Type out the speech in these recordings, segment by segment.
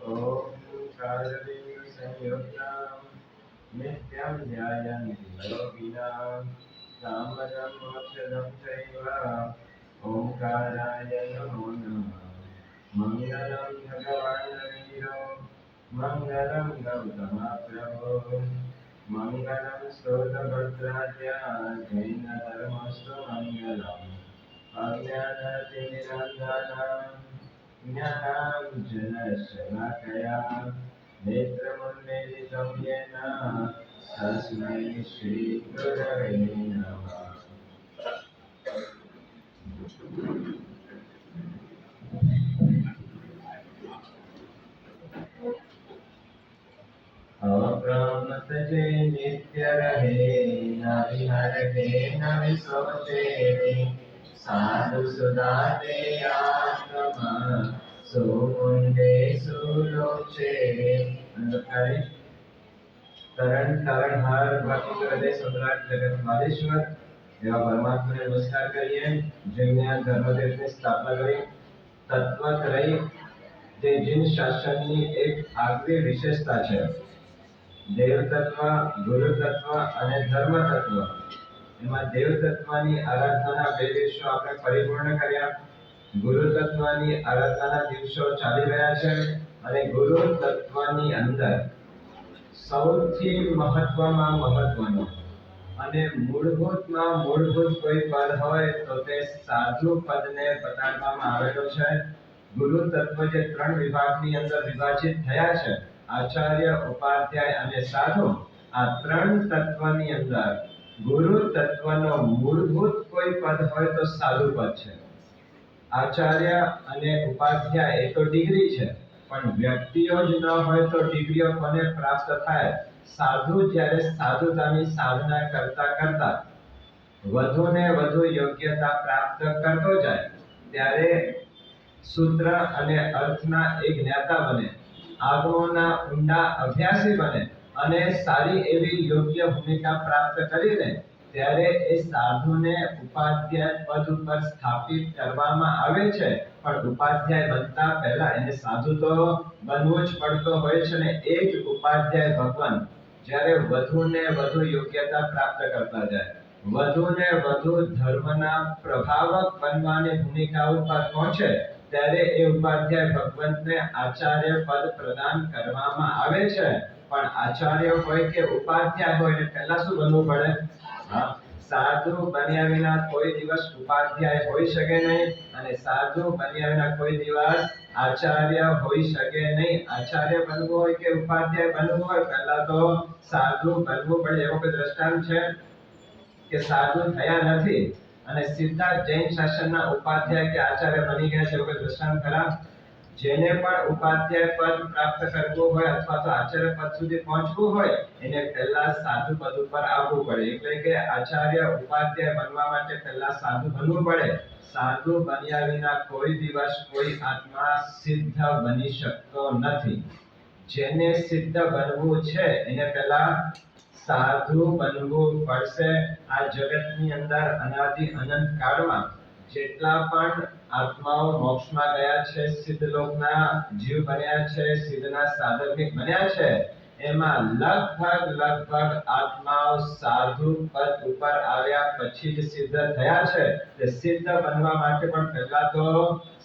ॐ कादलीं संयुक्तां नित्यं ध्यायन्ति योगिनां सामदं मोक्षदं चैव ओंकाराय नमो नमः। मङ्गलं भगवान् वीरो मङ्गलं गौतमप्रभो मङ्गलं स्तोत्रभद्राद्या जैनधर्मस्तु मङ्गलम् अज्ञानतिमिरन्धनां ज्ञानाञ्जनशलाकया नेत्रमुन्मीलितं येन तस्मै श्रीगुरवे नमः। अप्रमतजे नित्य रहे न विहरते न विसोचे साधु सुधा दे आत्मा सुमुंडे सुलोचे। अंधकारी तरण तारणहार भक्ति हृदय सम्राट जगन्नाथेश्वर एवं परमात्मा ने नमस्कार करिए जिनने धर्मदेवની સ્થાપના કરી તત્વ રહી તે જીન શાસનની એક આગવી વિશેષતા છે। દેવ તત્વ ગુરુ તત્વ અને ધર્મ તત્વ એમાં દેવ તત્વની આરાધનાના બે દિવસો આપણે પરિપૂર્ણ કર્યા। ગુરુ તત્વની આરાધનાના દિવસો ચાલી રહ્યા છે અને ગુરુ તત્વની અંદર સૌથી મહત્વમાં મહત્વનો અને મૂળભૂતમાં મૂળભૂત કોઈ પદ હોય તો તે સાધુ પદને બતાડવામાં આવેલો છે। ગુરુ તત્વ જે ત્રણ વિભાગની અંદર વિભાજિત થયા છે આચાર્ય ઉપાધ્યાય અને સાધુ આ ત્રણ તત્વની અંદર ગુરુ તત્વનો મૂળભૂત કોઈ પદ હોય તો સાધુ પદ છે। આચાર્ય અને ઉપાધ્યાય એ તો ડિગ્રી છે પણ વ્યક્તિઓ જ ન હોય તો ડિગ્રીઓ કોને પ્રાપ્ત થાય? સાધુ જ્યારે સાધુતાની સાધના કરતા કરતા વધુ ને વધુ યોગ્યતા પ્રાપ્ત કરતો જાય ત્યારે સૂત્ર અને અર્થના એક જ્ઞાતા બને, આગમોના ઊંડા અભ્યાસી બને અને સારી એવી યોગ્ય ભૂમિકા પ્રાપ્ત કરીને ત્યારે એ સાધુને ઉપાધ્યાય પદ ઉપર સ્થાપિત કરવામાં આવે છે। પણ ઉપાધ્યાય બનતા પહેલા એને સાધુ તો બનવું જ પડતો હોય છે ને એ જ ઉપાધ્યાય ભગવાન જ્યારે વધુ ને વધુ યોગ્યતા પ્રાપ્ત કરતા જાય, વધુ ને વધુ ધર્મના પ્રભાવક બનવાની ભૂમિકા ઉપર પહોંચે ત્યારે એ ઉપાધ્યાય ભગવંતને આચાર્ય પદ પ્રદાન કરવામાં આવે છે। પણ આચાર્ય હોય કે ઉપાધ્યાય હોય એટલે પહેલા શું બનવું પડે? સાધુ બન્યા વિના કોઈ દિવસ ઉપાધ્યાય હોઈ શકે નહીં અને સાધુ બન્યા વિના કોઈ દિવસ આચાર્ય હોઈ શકે નહીં। આચાર્ય બનવું હોય કે ઉપાધ્યાય બનવું હોય પહેલા તો સાધુ બનવું પડે। એવો કોઈ દ્રષ્ટાંત છે કે સાધુ થયા નથી અને સીધા જૈન શાસનના ઉપાધ્યાય કે આચાર્ય બની ગયા છે? એવો કોઈ દ્રષ્ટાંત ખરા? જેને પણ ઉપાધ્યાય પદ પ્રાપ્ત કરવું હોય અથવા તો આચાર્ય પદ સુધી પહોંચવું હોય એને પહેલા સાધુ પદ ઉપર આવવું પડે। એટલે કે આચાર્ય ઉપાધ્યાય બનવા માટે પહેલા સાધુ બનવું પડે। સાધુ બન્યા વિના કોઈ દિવસ કોઈ આત્મા સિદ્ધ બની શકતો નથી। જેને સિદ્ધ બનવું છે એને પહેલા સાધુ બનવું પડશે। આ જગતની અંદર અનાદિ અનંત કાળમાં જેટલા પણ આત્માઓ મોક્ષમાં ગયા છે, સિદ્ધ લોકના જીવ બન્યા છે, સિદ્ધના સાધર્મિક બન્યા છે એમાં લગભગ આત્માઓ સાધુ પદ ઉપર આવ્યા પછી જ સિદ્ધ થયા છે। તે સિદ્ધ બનવા માટે પણ પહેલા તો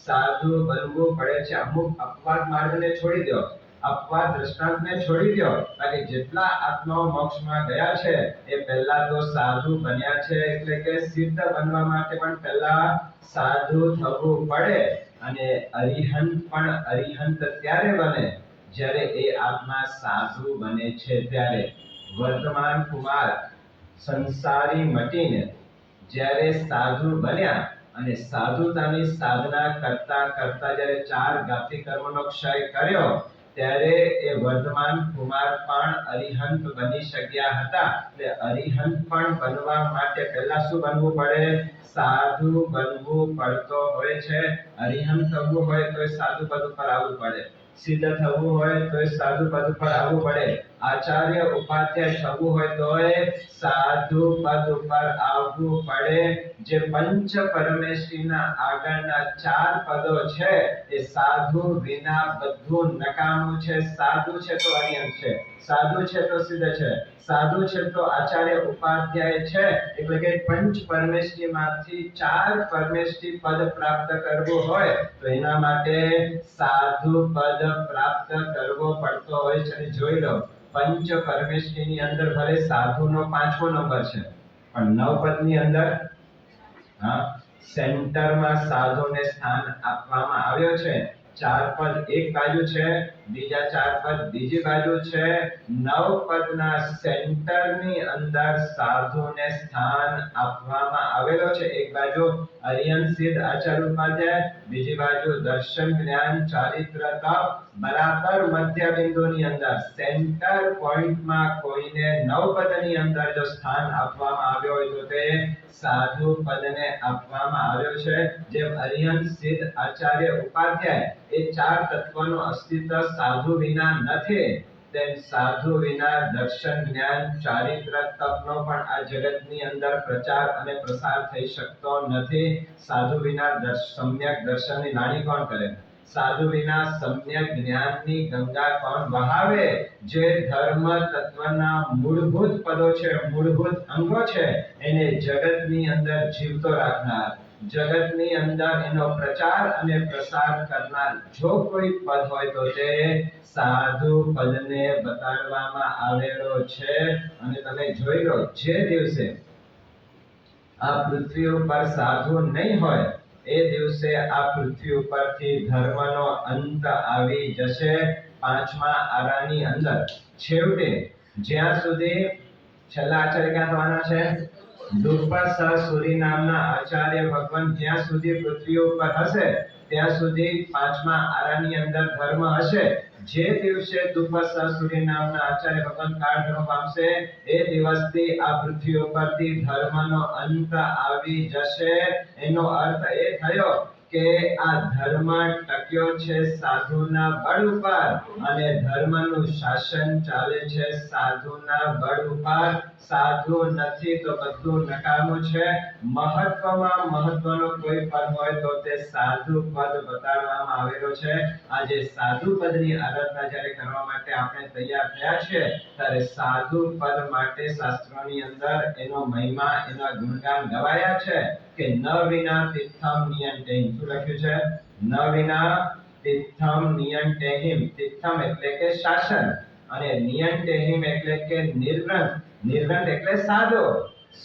સાધુ બનવું પડે છે। અમુક અપવાદ માર્ગને છોડી દો, અપવાદ દ્રષ્ટાંતને છોડી દો, બાકી જેટલા આત્માઓ મોક્ષમાં ગયા છે એ પહેલા તો સાધુ બન્યા છે। એટલે કે સિદ્ધ બનવા માટે પણ પહેલા સાધુ થવું પડે અને અરિહંત પણ અરિહંત ત્યારે બને જ્યારે એ આત્મા સાધુ બને છે ત્યારે। વર્તમાન કુમાર સંસારી મટીને જ્યારે સાધુ બન્યા અને સાધુતાની સાધના કરતા કરતા જ્યારે ચાર ગાતી કર્મનો ક્ષય કર્યો ત્યારે એ વર્તમાન કુમાર પણ અરિહંત બની શક્યા હતા। એટલે અરિહંત પણ બનવા માટે પહેલા શું બનવું પડે? સાધુ બનવું પડતો હોય છે। અરિહંત થવું હોય તો સાધુ પદ ઉપર આવવું પડે, સિદ્ધ થવું હોય તો સાધુ પદ ઉપર આવવું પડે। આચાર્ય ઉપાધ્યાય થવું હોય તો સાધુ પદ ઉપર આવવું પડે. જે પંચ પરમેશ્વરીના આગળના 4 પદો છે એ સાધુ વિના બધું નકામું છે. સાધુ છે તો અરિહંત છે, સાધુ છે તો સિદ્ધ છે, સાધુ છે તો આચાર્ય ઉપાધ્યાય છે. એટલે કે પંચ પરમેશ્વરીમાંથી 4 પરમેશ્વરી પદ પ્રાપ્ત કરવું હોય તો એના માટે સાધુ પદ પ્રાપ્ત કરવો પડતો હોય છે. અને જોઈ લો, પંચ પરમેશ્વરીની અંદર ભલે સાધુનો 5મો નંબર છે, પણ 9 પદની અંદર સેન્ટરમાં સાધુને સ્થાન આપવામાં આવ્યો છે. 4 પદ એક બાજુ છે, બીજા 4 પદ બીજી બાજુ છે. 9 પદના સેન્ટરની અંદર સાધુને સ્થાન આપવામાં આવેલો છે. એક બાજુ અરિહંત સિદ્ધ આચાર્ય ઉપાધ્યાય, બીજી બાજુ દર્શન જ્ઞાન ચારિત્ર તપ. બરાબર મધ્ય બિંદુની અંદર સેન્ટર પોઈન્ટમાં કોઈને 9 પદની અંદર જો સ્થાન આપવામાં આવ્યો હોય તો તે સાધુ પદને આપવામાં આવ્યો છે. જેમ અરિહંત સિદ્ધ આચાર્ય ઉપાધ્યાય એ 4 તત્વનું અસ્તિત્વ સાધુ વિના નથી, તેમ સાધુ વિના દર્શન જ્ઞાન ચારિત્ર તપનો પણ આ જગતની અંદર પ્રચાર અને પ્રસાર થઈ શકતો નથી. સાધુ વિના સમ્યક દર્શનની લાણી કોણ કરે? સાધુ વિના સમ્યક જ્ઞાનની ગંગા કોણ વહાવે? જે ધર્મ તત્વના મૂળભૂત પદો છે, મૂળભૂત અંગો છે, એને જગતની અંદર જીવતો રાખનાર, જગતની અંદર એનો પ્રચાર અને પ્રસાર કરનાર જો કોઈ પદ હોય તો તે સાધુ પદને બતાડવામાં આવેલો છે. અને તમે જોઈ લો, જે દિવસે આ પૃથ્વી ઉપર સાધુ નહીં હોય એ દિવસે આ પૃથ્વી ઉપરથી ધર્મનો અંત આવી જશે. 5મા આરાની અંદર છેવટે જ્યાં સુધી છેલ્લા આચાર્ય ક્યાં થવાના છે? દ્રુપદ સૂરી નામના આચાર્ય ભગવાન જ્યાં સુધી પૃથ્વી ઉપર હશે ત્યાં સુધી 5મા આરાની અંદર ધર્મ હશે. જે દિવસે દ્રુપદ સૂરી નામના આચાર્ય ભગવાન કાળ ધર્મ પામશે એ દિવસથી આ પૃથ્વી ઉપરથી ધર્મનો અંત આવી જશે. એનો અર્થ એ થયો કે આ ધર્મ ટક્યો છે સાધુના બળ ઉપર અને ધર્મનું શાસન ચાલે છે સાધુના બળ ઉપર. સાધુ નથી તો બધું નકામું છે. મહત્વમાં મહત્વનો કોઈ પદ હોય તો તે સાધુ પદ બતાડવામાં આવેલો છે. આજે સાધુ પદની આરાધના જ્યારે કરવા માટે આપણે તૈયાર થયા છે ત્યારે સાધુ પદ માટે શાસ્ત્રોની અંદર એનો મહિમા, એના ગુણગાન ગવાયા છે કે ન વિના તિથમ નિયંતેહિ. શું લખ્યું છે? ન વિના તિથમ નિયંતેહિ. તિથમ એટલે કે શાસન અને નિયંતેહિ એટલે કે નિર્ગ્રંથ. નિર્ગ્રંથ એટલે સાધુ.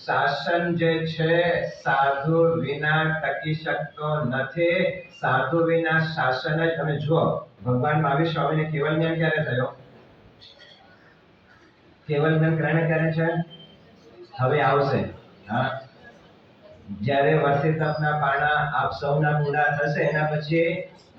શાસન જે છે સાધુ વિના ટકી શકતો નથી. સાધુ વિના શાસન જ. તમે જુઓ, ભગવાન મહાવીર સ્વામીને કેવલ જ્ઞાન ક્યારે થયો? કેવલ જ્ઞાન ક્યારે છે? હવે આવશે. જ્યારે વર્ષે તપના પાણા આપ સૌના પૂરા થશે એના પછી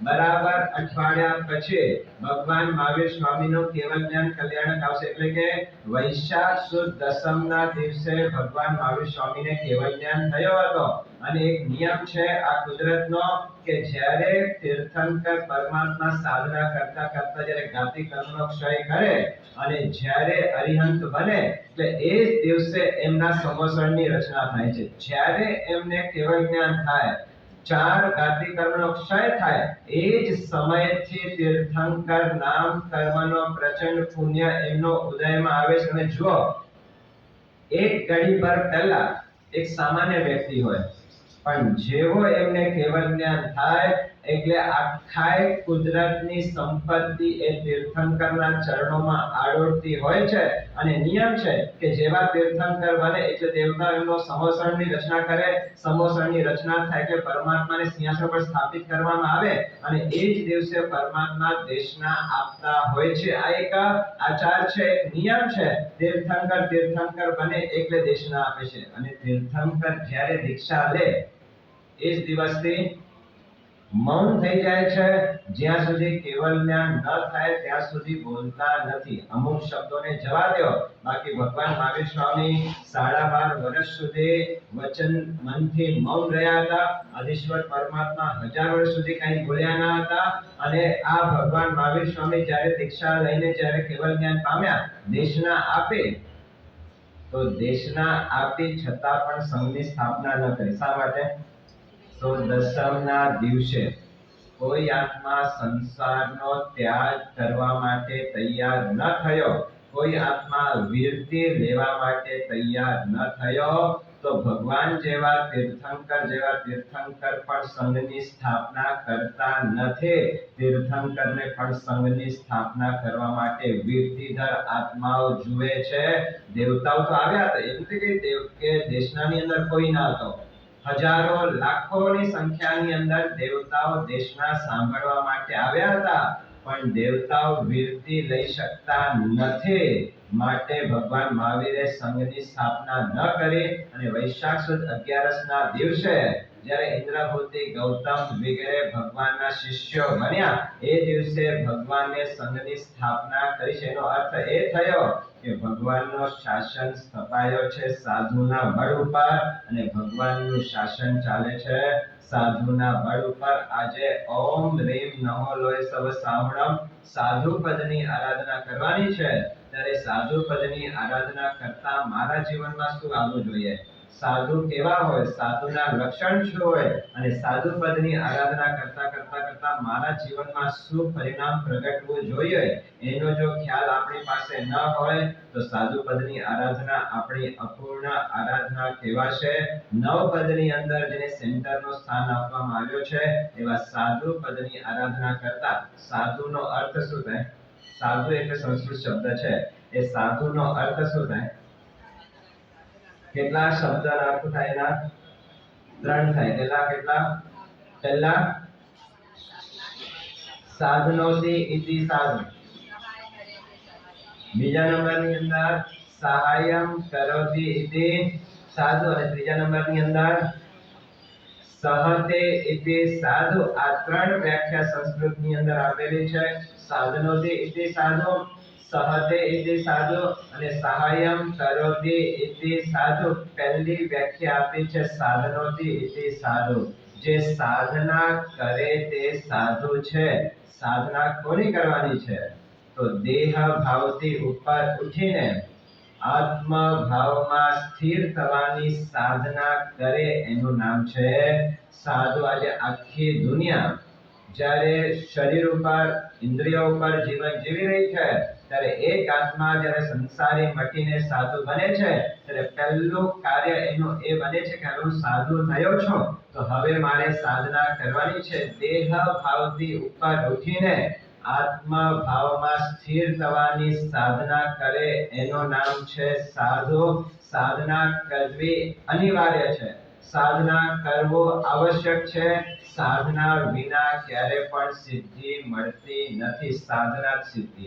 બરાબર અઠવાડિયા પછી ભગવાન મહાવીર સ્વામીનું કેવલ જ્ઞાન કલ્યાણક આવશે. એટલે કે વૈશાખ સુદ દસમના દિવસે ભગવાન મહાવીર સ્વામીને કેવલ જ્ઞાન થયો હતો. અને એક નિયમ છે આ કુદરતનો કે જ્યારે તીર્થંકર પરમાત્મા સાધના કરતા કરતા જ્યારે જ્ઞાતિ કર્મનો ક્ષય કરે અને જ્યારે અરિહંત બને એટલે એ જ દિવસે એમના સંવત્સરની રચના થાય છે. જ્યારે એમને કેવળ જ્ઞાન થાય, 4 જ્ઞાતિ કર્મનો ક્ષય થાય, એ જ સમયથી તીર્થંકર નામ કર્મનો પ્રચંડ પુણ્ય એમનો ઉદયમાં આવે છે. અને જુઓ, એક ઘડી પર પહેલા એક સામાન્ય વ્યક્તિ હોય, પણ જેવો એમને કેવળ જ્ઞાન થાય એટલે આખાય કુદરતની સંપત્તિ એ તીર્થંકરના ચરણોમાં આડોળતી હોય છે. અને નિયમ છે કે જેવા તીર્થંકર બને એટલે દેવતા એમનો સંવત્સરની રચના કરે. સંવત્સરની રચના થાય કે પરમાત્માને સિંહાસન પર સ્થાપિત કરવામાં આવે અને એ જ દિવસે પરમાત્મા દેશના આપતા હોય છે. આ એક આચાર છે, એક નિયમ છે. તીર્થંકર બને એટલે દેશના આપે છે. અને તીર્થંકર જ્યારે દીક્ષા લે એ જ દિવસથી મૌન થઈ જાય છે જ્યાં સુધી કેવલ જ્ઞાન ન થાય ત્યાં સુધી બોલતા નથી. અમુક શબ્દોને જવા દો, બાકી ભગવાન મહાવીર સ્વામી 12.5 વર્ષ સુધી વચન મનથી મૌન રહ્યા હતા. અધીશ્વર પરમાત્મા 1000 વર્ષ સુધી કંઈ બોલ્યા ન હતા. અને આ ભગવાન મહાવીર સ્વામી જ્યારે દીક્ષા લઈને જ્યારે કેવલ જ્ઞાન પામ્યા, દેશના આપે, તો દેશના આપી છતાં પણ સંઘની સ્થાપના ન કરી. શા માટે? તો દસમના દિવસે કોઈ આત્મા સંસારનો ત્યાગ કરવા માટે તૈયાર ન થયો, કોઈ આત્મા વીરતિ લેવા માટે તૈયાર ન થયો, તો ભગવાન જેવા તીર્થંકર પણ સંઘની સ્થાપના કરતા નથી. તીર્થંકરને પણ સંઘની સ્થાપના કરવા માટે વીરતીધર આત્માઓ જુએ છે. દેવતાઓ તો આવ્યા હતા, એવું નથી કે દેશનાની અંદર કોઈ ના હતો. હજારો લાખોની સંખ્યાની અંદર દેવતાઓ દેશના સાંભળવા માટે આવ્યા હતા, પણ દેવતાઓ વીરતી લઈ શકતા નથી. માટે ભગવાન મહાવીરે સંઘની સ્થાપના ન કરી અને વૈશાખ સુદ 11ના દિવસે જ્યારે ઇન્દ્રભૂતિ, ગૌતમ વગેરે ભગવાનના શિષ્યો બન્યા, એ દિવસે ભગવાને સંઘની સ્થાપના કરી છે. એનો અર્થ એ થયો કે ભગવાનનો શાસન સ્થપાયો છે સાધુના બળ ઉપર, અને ભગવાનનું શાસન ચાલે છે સાધુના બળ ઉપર. આજે ઓમ રીમ નમો લોય સવ સાવણમ સાધુ પદની આરાધના કરવાની છે. ત્યારે સાધુ પદની આરાધના કરતા મારા જીવનમાં શું આવવું જોઈએ? સાધુ કેવા હોય, સાધુના લક્ષણ શું હોય, અને સાધુ પદની આરાધના કરતા મારા જીવનમાં શું પરિણામ પ્રગટવું જોઈએ, એનો જો ખ્યાલ આપણી પાસે ન હોય તો સાધુ પદની આરાધના આપણી અપૂર્ણ આરાધના કહેવાશે. 9 પદની અંદર જેને સેન્ટરનો સ્થાન આપવામાં આવ્યો છે, એવા સાધુ પદની આરાધના કરતા, સાધુનો અર્થ શું થાય? સાધુ એટલે સંસ્કૃત શબ્દ છે. એ સાધુનો અર્થ શું થાય? કેટલા શબ્દના અર્થ થાય? એના 3 થાય. કેટલા? પહેલા સાધનોથી ઇતિ સાધુ, બીજા નંબરની અંદર સહાયમ કરોતિ ઇતિ સાધુ, અને ત્રીજા નંબરની અંદર સહતે ઇતિ સાધુ. આ 3 વ્યાખ્યા સંસ્કૃતની અંદર આપેલી છે. સાધનોથી ઇતિ સાધુ, સહતે ઇતિ સાધુ અને સહાયમ કરોતિ ઇતિ સાધુ. પહેલી વ્યાખ્યા આપી છે સાધનોથી ઇતિ સાધુ. જે સાધના કરે તે સાધુ છે. સાધના કોની કરવાની છે? તો દેહ ભાવથી ઉપર ઉઠીને આત્મ ભાવમાં સ્થિર થવાની સાધના કરે એનું નામ છે સાધુ. આજે આખી દુનિયા જ્યારે શરીર ઉપર, ઇન્દ્રિયો ઉપર જીવન જીવી રહી છે, ત્યારે એક આત્મા જ્યારે સંસારી મટીને સાધુ બને છે, ત્યારે પહેલું કાર્ય એનું એ બને છે કે હું સાધુ થયો છું, તો હવે મારે સાધના કરવાની છે. દેહ ભાવથી ઉપર ઉઠીને આત્મ ભાવમાં સ્થિર થવાની સાધના કરે એનું નામ છે સાધુ. સાધના કરવી અનિવાર્ય છે, સાધના કરવું આવશ્યક છે. સાધના વિના ક્યારે પણ સિદ્ધિ મળતી નથી. સાધના સિદ્ધિ,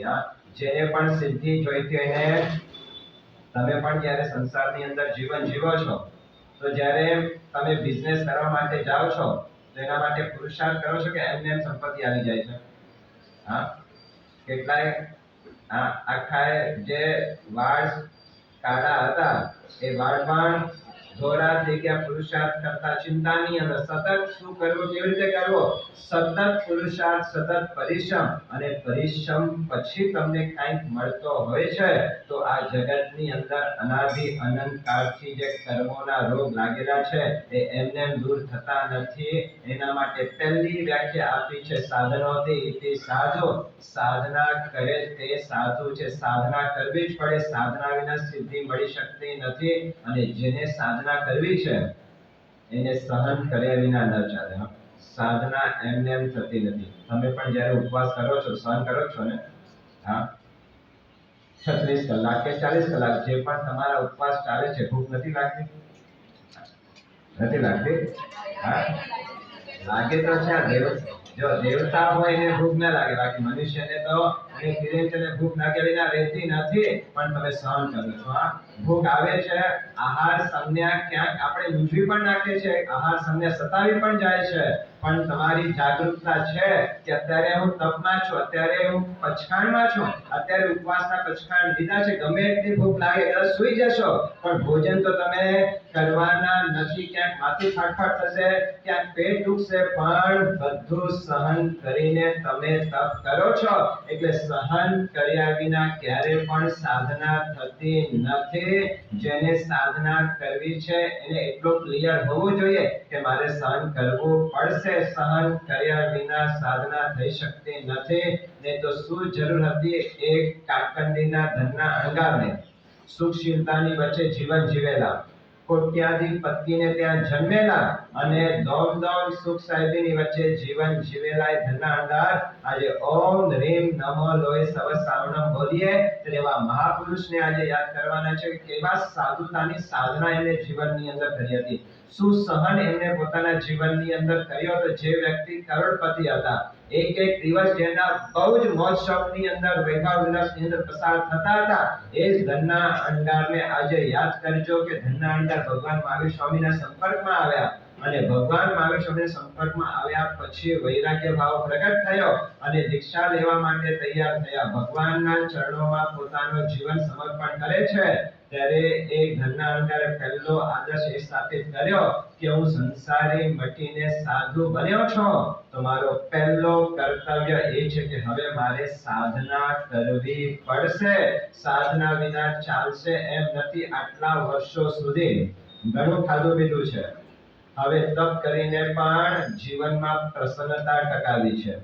જેને પણ સિદ્ધિ જોઈતી હોય ને, તમે પણ જ્યારે સંસારની અંદર જીવન જીવો છો, તો જ્યારે તમે બિઝનેસ કરવા માટે જાઓ છો, તો એના માટે પુરુષાર્થ કરો છો કે એમને એમ સંપત્તિ આવી જાય છે? હા, કેટલાય આખા જે વાળ કાળા હતા એ વાળ પણ ધોળા થઈ ગયા પુરુષાર્થ કરતા. ચિંતાની અંદર સતત શું કરવું, કેવી રીતે કરવો? સતત પુરુષાર્થ, સતત પરિશ્રમ, અને પરિશ્રમ પછી તમને કંઈક મળતો હોય છે. તો આ જગતની અંદર અનાદિ અનંત કાળથી જે કર્મોના રોગ લાગેલા છે એ એમને દૂર થતા નથી. એના માટે પહેલી વ્યાખ્યા આપી છે સાધનોથી ઇતિ સાધુ. સાધના કરે તે સાધુ છે. સાધના કરવી જ પડે. સાધના વિના સિદ્ધિ મળી શકતી નથી. અને જેને સાધના કરવી છે એને સહન કર્યા વિના ન ચાલે. સાધના એમને એમ થતી નથી. તમે પણ જ્યારે ઉપવાસ કરો છો, સહન કરો છો ને, 36 કલાક કે 40 કલાક જે પણ તમારા ઉપવાસ ચાલે છે, ભૂખ નથી લાગતી? નથી લાગતી? લાગે તો છે. જો દેવતા હોય એને ભૂખ ના લાગે, બાકી મનુષ્યને તો ભૂખ લાગે વિના રહેતી નથી. પણ તમે સહન કરો છો. ભૂખ આવે છે, આહાર સંજ્ઞા ક્યાંક આપણે મૂંઝવી પણ નાખે છે, આહાર સંજ્ઞા સતાવી પણ જાય છે, પણ તમારી જાગૃતતા છે કે અત્યારે હું તપમાં છું, અત્યારે હું પછાણમાં છું, અત્યારે ઉપવાસના પછાણ લીધા છે, ગમે એટલી ભૂખ લાગે ત્યારે સૂઈ જશો, પણ ભોજન તો તમે કરવાના નથી. ક્યાંક માથું ફાટફાટ થશે, ક્યાંક પેટ દુખશે, પણ બધું સહન કરીને તમે તપ કરો છો. એટલે સહન કર્યા વિના ક્યારે પણ સાધના થતી નથી. જેને સાધના કરવી છે એને એટલું ક્લિયર હોવું જોઈએ કે મારે સહન કરવું પડશે. સહન કર્યા વિના સાધના થઈ શકતી નથી. નહીં તો શું જરૂર હતી એક કાકંદીના ધનના અણગારને? સુખશીલતાની વચ્ચે જીવન જીવેલા, કોટ્યાધિપતિને ત્યાં જન્મેલા અને દોમ સુખ સાહેબીની વચ્ચે જીવન જીવેલા એ ધનના અણગાર આજે ઓમ રીમ નમો લોય સવ સાવણમ બોલીએ ત્યારે એવા મહાપુરુષને આજે યાદ કરવાના છે કે કેવા સાધુતાની સાધના એમને જીવનની અંદર કરી હતી. શું સહન એમને પોતાના જીવનની અંદર કર્યો તો જે વ્યક્તિ કરોડપતિ હતા, એક એક દિવસ જેના બહુ જ મોજ શોખની અંદર વૈભવ વિલાસની અંદર પસાર થતા હતા, એ જ ધનના અણગારને આજે યાદ કરજો કે ધનના અણગાર ભગવાન મહાવીર સ્વામીના સંપર્કમાં આવ્યા અને ભગવાન મહાવીર સ્વામીના સંપર્કમાં આવ્યા પછી વૈરાગ્ય ભાવ પ્રગટ થયો અને દીક્ષા લેવા માટે તૈયાર થયા. ભગવાનના ચરણોમાં પોતાનું જીવન સમર્પણ કરે છે ત્યારે એ ધનના અણગારે પહેલો આદર્શ એ સ્થાપિત કર્યો કે હું સંસારી મટીને સાધુ બન્યો છું, તો મારો પહેલો કર્તવ્ય એ છે કે હવે મારે સાધના કરવી પડશે. સાધના વિના ચાલશે એમ નથી. આટલા વર્ષો સુધી ઘણું ખાધું પીધું છે, હવે તપ કરીને પણ જીવનમાં પ્રસન્નતા ટકાવી છે.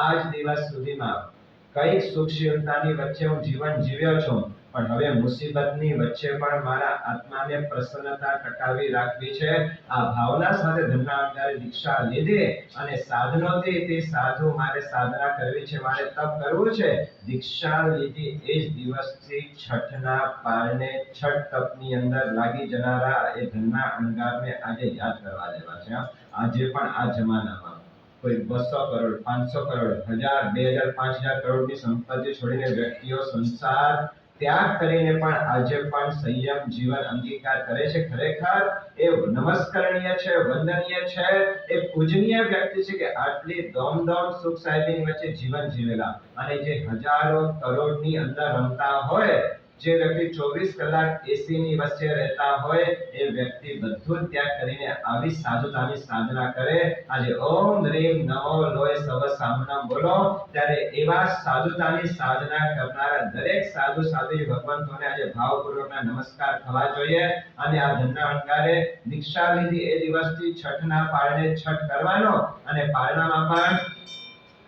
આજ દિવસ સુધીમાં કઈક સુખશીલતાની વચ્ચે હું જીવન જીવ્યો છું, પણ હવે મુસીબતની વચ્ચે પણ મારા આત્માને પ્રસન્નતા ટકાવી રાખવી છે. આ ભાવના સાથે ધનના અણગારે દીક્ષા લીધી અને સાધનોથી તે સાધુ મારે સાધના કરવી છે, મારે તપ કરવું છે. દીક્ષા લીધી એ જ દિવસથી છઠના પારણે છઠ તપની અંદર લાગી જનારા એ ધનના અણગારને આજે યાદ કરવા જેવા છે. આજે પણ આ જમાનામાં કોઈ 200 કરોડ 500 કરોડ 1000 2000 5000 કરોડની સંપત્તિ છોડીને વ્યક્તિઓ સંસાર ત્યાગ કરીને પણ આજે પણ સંયમ જીવન અંગીકાર કરે છે. ખરેખર એ નમસ્કરણીય છે, વંદનીય છે, એ પૂજનીય વ્યક્તિ છે કે આટલી દોમ સુખ સાહેબીની વચ્ચે જીવન જીવેલા અને જે હજારો કરોડની અંદર રમતા હોય, જે વ્યક્તિ 24 કલાક એસીની વચ્ચે રહેતા હોય, એ વ્યક્તિ બધું ત્યાગ કરીને આવી સાધુતાની સાધના કરે. આજે ઓમ રીમ નમો લોય સવ સામણમ બોલો ત્યારે એવા સાધુતાની સાધના કરનારા દરેક સાધુ સાધ્વી ભગવંતોને આજે ભાવપૂર્વકના નમસ્કાર થવા જોઈએ. અને આ ધનના અણગારે દીક્ષા લીધી એ દિવસથી છઠના પારણે છઠ કરવાનો અને પારણામાં પણ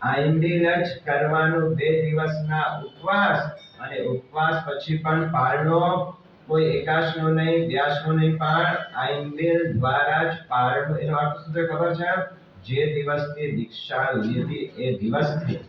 આઈંબીલ જ કરવાનું. 2 દિવસના ઉપવાસ અને ઉપવાસ પછી પણ પારણો, કોઈ એકાશનો નહીં, વ્યાસનો નહીં, પણ આઈંબીલ દ્વારા જ પારણો. એનો અર્થ શું છે ખબર છે? જે દિવસથી દીક્ષા લીધી એ દિવસથી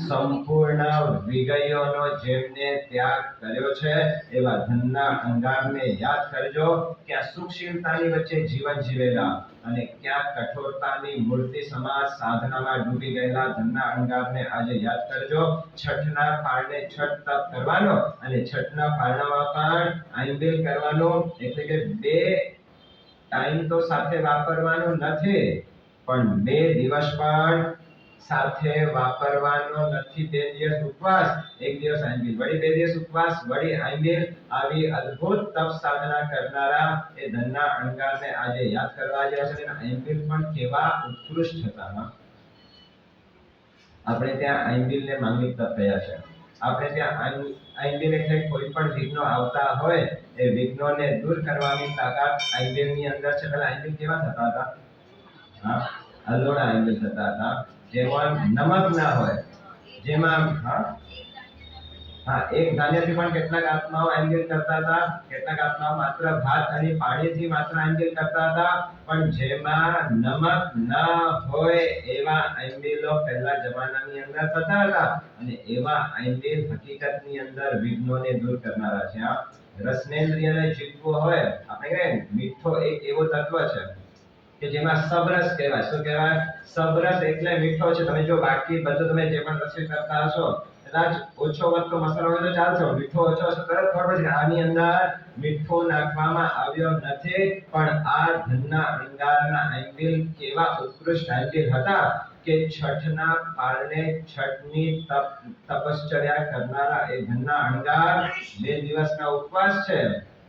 સંપૂર્ણ વિગયોનો જેમને ત્યાગ કર્યો છે એવા ધનના અણગારને યાદ કરજો. ક્યાં સુખશીલતાની વચ્ચે જીવન જીવેલા અને ક્યાં કઠોરતાની મૂર્તિ સમાન સાધનામાં ડૂબી ગયેલા ધનના અણગારને આજે યાદ કરજો. છઠના પારણે છઠ તપ કરવાનો અને છઠના પારણામાં પણ આઈંબીલ કરવાનો, એટલે કે 2 ટાઈમ તો સાથે વાપરવાનો નથી, પણ 2 દિવસ પણ સાથે વાપરવાનો નથી. 2 દિવસ ઉપવાસ, 1 દિવસ આઈંબીલ, વળી 2 દિવસ ઉપવાસ, વળી આઈંબીલ. આવી અદ્ભુત તપ સાધના કરનારા એ ધનના અણગારને આજે યાદ કરવા જેવા છે. આઈંબીલ પણ કેવા ઉત્કૃષ્ટ હતા. આપણે ત્યાં આઈંબીલને માંગલિક તપ થયા છે. આપણે ત્યાં આઈંબીલ એટલે કોઈ પણ વિઘ્નો આવતા હોય એ વિઘ્નોને દૂર કરવાની તાકાત આઈંબીલની અંદર છે. પેલા આઈંબીલ કેવા થતા હતા? અલોડા આઈંબીલ થતા હતા, જેમાં નમક ના હોય, જેમાં એક ધાન્યથી પણ કેટલાક આત્માઓ આઈંબીલ કરતા હતા, કેટલાક આત્માઓ માત્ર ભાત અને પાણીથી માત્ર આઈંબીલ કરતા હતા, પણ જેમાં નમક ન હોય એવા આઈંબીલો પહેલા જમાનાની અંદર થતા હતા. અને એવા આઈંબીલ હકીકતની અંદર વિઘ્નોને દૂર કરનારા છે. રસનેન્દ્રિયને જીતવું હોય, આપણે કહીએ મીઠો એક એવો તત્વ છે કે જેમાં સબરસ કહેવાય. શું કહેવાય? સબરસ એટલે મીઠો છે. તમે જો બાકી બધું તમે જે પણ રસોઈ કરતા હશો કદાચ ઓછો વધતો મસાલો હોય તો ચાલશે, મીઠો ઓછો હશે તરત ખબર પડશે કે આની અંદર મીઠું નાખવામાં આવ્યો નથી. પણ આ ધનના અંગારના આંબિલ કેવા ઉત્કૃષ્ટ આંબિલ હતા કે છઠના પારણે છઠની તપશ્ચર્યા કરનારા એ ધનના અંગાર 2 દિવસના ઉપવાસ છે,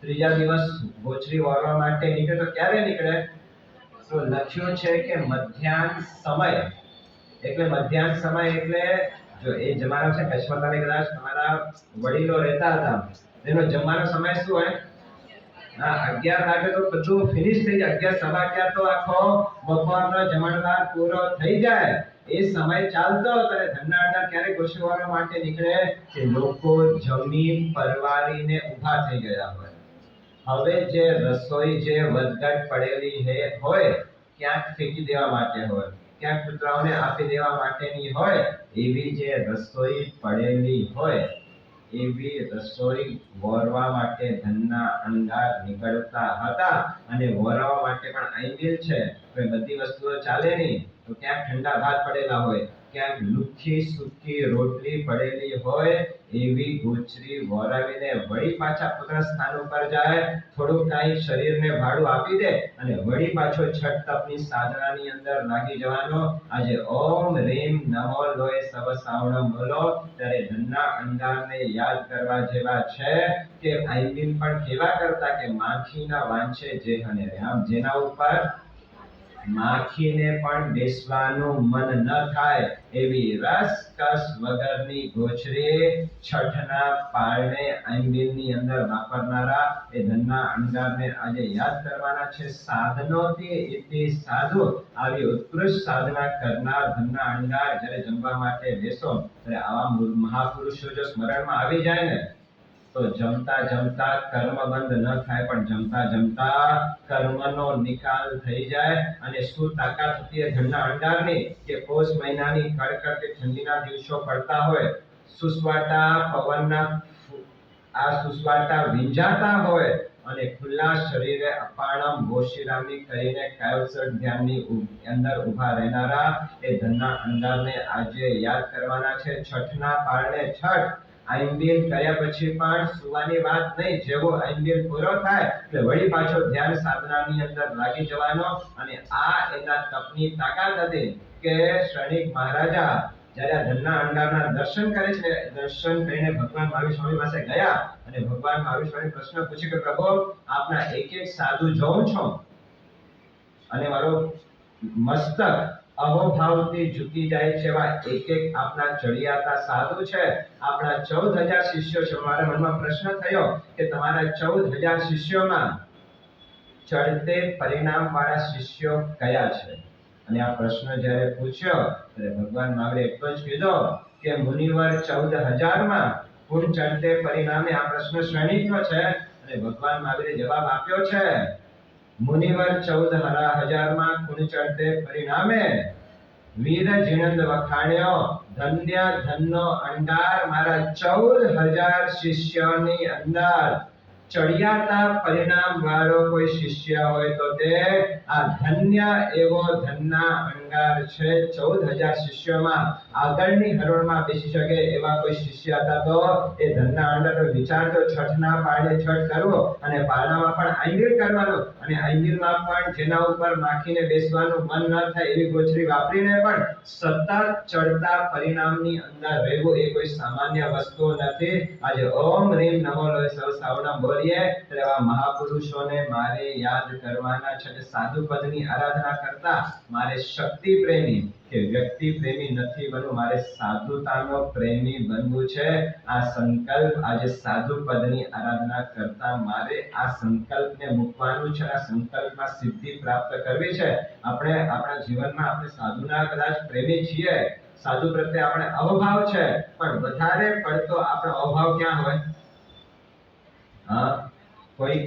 ત્રીજા દિવસ ગોચરી વાળવા માટે નીકળે તો ક્યારે નીકળે? તો લખ્યું છે કે મધ્યાહન સમય. એટલે મધ્યાહન સમય એટલે જો એ જમાનો છે કચ્છમાં કદાચ તમારા વડીલો રહેતા હતા, એનો જમવાનો સમય શું હોય? 11 વાગે તો બધું ફિનિશ થઈ જાય, 11 સવા 11 તો આખો બપોરનો જમણવાર પૂરો થઈ જાય. એ સમય ચાલતો ત્યારે ધનના અંગાર ક્યારે ગોચરવા માટે નીકળે કે લોકો જમી પરવારીને ઊભા થઈ ગયા હોય. હવે જે રસોઈ જે વધઘટ પડેલી હોય ક્યાંક ફેંકી દેવા માટે હોય, ક્યાંક કૂતરાઓને આપી દેવા માટેની હોય, એવી જે રસોઈ પડેલી હોય એવી રસોઈ વોરવા માટે ધનના અંગાર નીકળતા હતા. અને વોરવા માટે પણ આંબિલ છે તો બધી વસ્તુઓ ચાલે નહીં, તો ક્યાંક ઠંડા ભાત પડેલા હોય, ક્યાંક લુખી સૂકી રોટલી પડેલી હોય, એવી ગોચરી વોરાવીને વળી પાછા પોતાના સ્થાન ઉપર જાય, થોડું કાંઈ શરીરને ભાડું આપી દે અને વળી પાછો છઠ તપની સાધનાની અંદર લાગી જવાનો. આજે ઓમ રીમ નમો લોય સવ સાવણમ બોલો ત્યારે ધનના અંગારને યાદ કરવા જેવા છે કે આંબિલ પણ કેવા કરતા કે માખીના વાંચે જે હને આમ જેના ઉપર માખીને પણ બેસવાનું મન ન થાય એવી રસકસ વગરની ગોચરી છઠના પારણે આંબિલની અંદર વાપરનારા એ ધનના અંગારને આજે યાદ કરવાના છે. સાધનોથી ઇતિ સાધુ, આવી ઉત્કૃષ્ટ સાધના કરનાર ધનના અંગાર જ્યારે જમવા માટે બેસો ત્યારે આવા મહાપુરુષો જો સ્મરણમાં આવી જાય ને તો જમતા જમતા કર્મ બંધ ન થાય, પણ જમતા જમતા કર્મનો નિકાલ થઈ જાય. અને શું તાકાત હતી એ ધનના અંગારની કે પોષ મહિનાની કડકડતી ઠંડીના દિવસો પડતા હોય, સુસવાટા પવનના સુસવાટા વિંજાતા હોય અને ખુલ્લા શરીરે અપાણમ ગોશીરામી કરીને કાયોત્સર ધ્યાનની અંદર ઊભા રહેનારા એ ધનના અંગારને આજે યાદ કરવાના છે. છઠના પારણે છઠ આંબિલ કર્યા પછી પણ સુવાની વાત નહીં, જેવો આંબિલ પૂરો થાય એટલે વળી પાછો ધ્યાન સાધનાની અંદર લાગી જવાનો. અને આ એના તપની તાકાત હતી કે શ્રણિક મહારાજા જ્યારે ધનના અંગારના દર્શન કરે છે, દર્શન કરીને ભગવાન મહાવીર સ્વામી પાસે ગયા અને ભગવાન મહાવીર સ્વામી પ્રશ્ન પૂછ્યો કે પ્રભુ આપના એક એક સાધુ જોઉં છું અને મારો મસ્તક અહોભાવથી ઝૂકી જાય છે, એવા એક એક આપના ચડિયાતા સાધુ છે. આપણા 14000 શિષ્યો છે. મારા મનમાં પ્રશ્ન થયો કે તમારા 14000 શિષ્યોમાં ચડતે પરિણામ વાળા શિષ્યો કયા છે? અને આ પ્રશ્ન જ્યારે પૂછ્યો ત્યારે ભગવાન મહાવીરે એટલો જ કીધો કે મુનિવર 14000 માં પૂર્ણ ચડતે પરિણામે. આ પ્રશ્ન શ્રેણીનો છે અને ભગવાન મહાવીરે જવાબ આપ્યો છે મુનિવર 14000 માં પૂર્ણ ચડતે પરિણામે વીર જીનંદ વખાણ્યો ધન્ય ધનનો અંગાર મારા 14000 શિષ્યોની અંદર ચડિયાતા પરિણામ વાળો કોઈ શિષ્ય હોય તો તે આ ધન્ય એવો ધનના અંગાર છે. 14000 શિષ્યોમાં આગળની હરોળમાં બેસી શકે એવા કોઈ શિષ્ય હતા તો એ ધનના અંગાર. વિચાર તો છઠના પારણે છઠ કરવો અને પારણામાં પણ આંબિલ કરવાનો અને આંબિલમાં પણ જેના ઉપર માખીને બેસવાનું મન ન થાય એવી ગોચરી વાપરીને પણ સતત ચડતા પરિણામની અંદર રહેવું એ કોઈ સામાન્ય વસ્તુ નથી. આજે ઓમ રીમ નમો લોય સવ સાવણમ બોલીએ ત્યારે આવા મહાપુરુષોને મારે યાદ કરવાના છે. સાધુ પદની આરાધના કરતા મારે શક્તિ પ્રેમી કે વ્યક્તિ પ્રેમી નથી બનવું, મારે સાધુતાનો પ્રેમી બનવું છે. આ સંકલ્પ આજે સાધુ પદની આરાધના કરતા મારે આ સંકલ્પને મૂકવાનું છે. આ સંકલ્પમાં સિદ્ધિ પ્રાપ્ત કરવી છે. આપણે આપણા જીવનમાં આપણે સાધુના કદાચ પ્રેમી છીએ, સાધુ પ્રત્યે આપણે અવભાવ છે, પણ વધારે પડતો આપણો અવભાવ ક્યાં હોય? કોઈ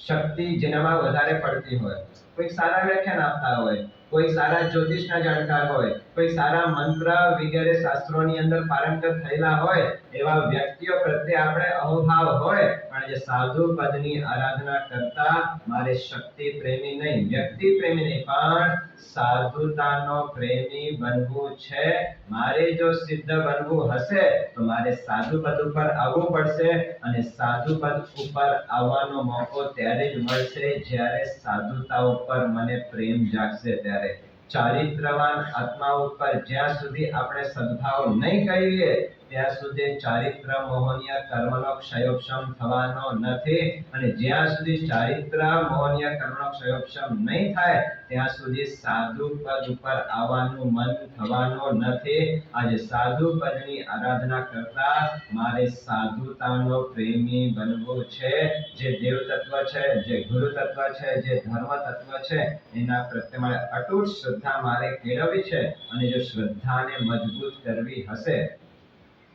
શક્તિ જેનામાં વધારે પડતી હોય, કોઈ સારા વ્યાખ્યાન આપતા હોય, કોઈ સારા જ્યોતિષના જાણકાર હોય, કોઈ સારા મંત્ર વગેરે શાસ્ત્રોની અંદર પારંગત થયેલા હોય, એવા વ્યક્તિઓ પ્રત્યે આપણે અવભાવ હોય. પણ પણ જે સાધુ પદની આરાધના કરતા મારે શક્તિ પ્રેમી નહીં, વ્યક્તિ પ્રેમી નહીં, પણ સાધુતાનો પ્રેમી બનવું છે. મારે જો સિદ્ધ બનવું હશે તો મારે સાધુ પદ ઉપર આવવું પડશે, અને સાધુ પદ ઉપર આવવાનો મોકો ત્યારે જ મળશે જ્યારે સાધુતા ઉપર મને પ્રેમ જાગશે. ત્યારે ચારિત્રવાન આત્મા ઉપર જ્યાં સુધી આપણે સદ્ભાવ નહીં કરીએ ત્યાં સુધી ચારિત્ર મોહનીય કર્મનો ક્ષયોક્ષમ થવાનો નથી, અને જ્યાં સુધી ચારિત્ર મોહનીય કર્મનો ક્ષયોક્ષમ નહીં થાય ત્યાં સુધી સાધુ પદ ઉપર આવવાનું મન થવાનું નથી. આજે સાધુ પદની આરાધના કરતા મારે સાધુતાનો પ્રેમી બનવું છે. જે દેવ તત્વ છે, જે ગુરુ તત્વ છે, જે ધર્મ તત્વ છે, એના પ્રત્યે મારે અટૂટ શ્રદ્ધા મારે કેળવવી છે. અને જો શ્રદ્ધાને મજબૂત કરવી હશે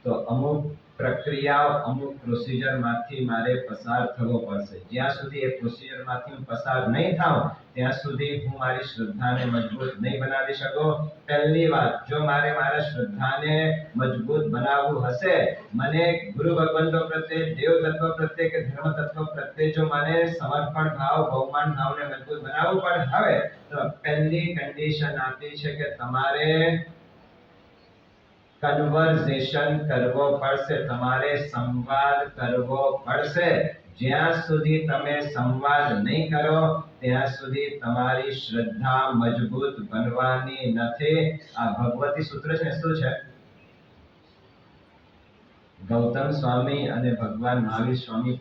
તો અમુક પ્રક્રિયાઓ, અમુક પ્રોસિજર માંથી મારે પસાર થવો પડશે. જ્યાં સુધી એ પ્રોસિજર માંથી હું પસાર નહીં થાઉં ત્યાં સુધી હું મારી શ્રદ્ધાને મજબૂત નહીં બનાવી શકું. પહેલી વાત, જો મારે મારા શ્રદ્ધાને મજબૂત બનાવવું હશે, મને ગુરુ ભગવંતો પ્રત્યે, દેવ તત્વ પ્રત્યે કે ધર્મ તત્વ પ્રત્યે જો મને સમર્પણ ભાવ, બહુમાન ભાવને મજબૂત બનાવવું પડે હવે તો પહેલી કન્ડિશન આપી છે કે તમારે કન્વર્ઝેશન કરવો પડશે, તમારે સંવાદ કરવો પડશે. જ્યાં સુધી તમે સંવાદ નહીં કરો ત્યાં સુધી તમારી શ્રદ્ધા મજબૂત બનવાની નથી. આ ભગવતી સૂત્ર છે. શું છે? ગૌતમ સ્વામી અને ભગવાન મહાવીર સ્વામી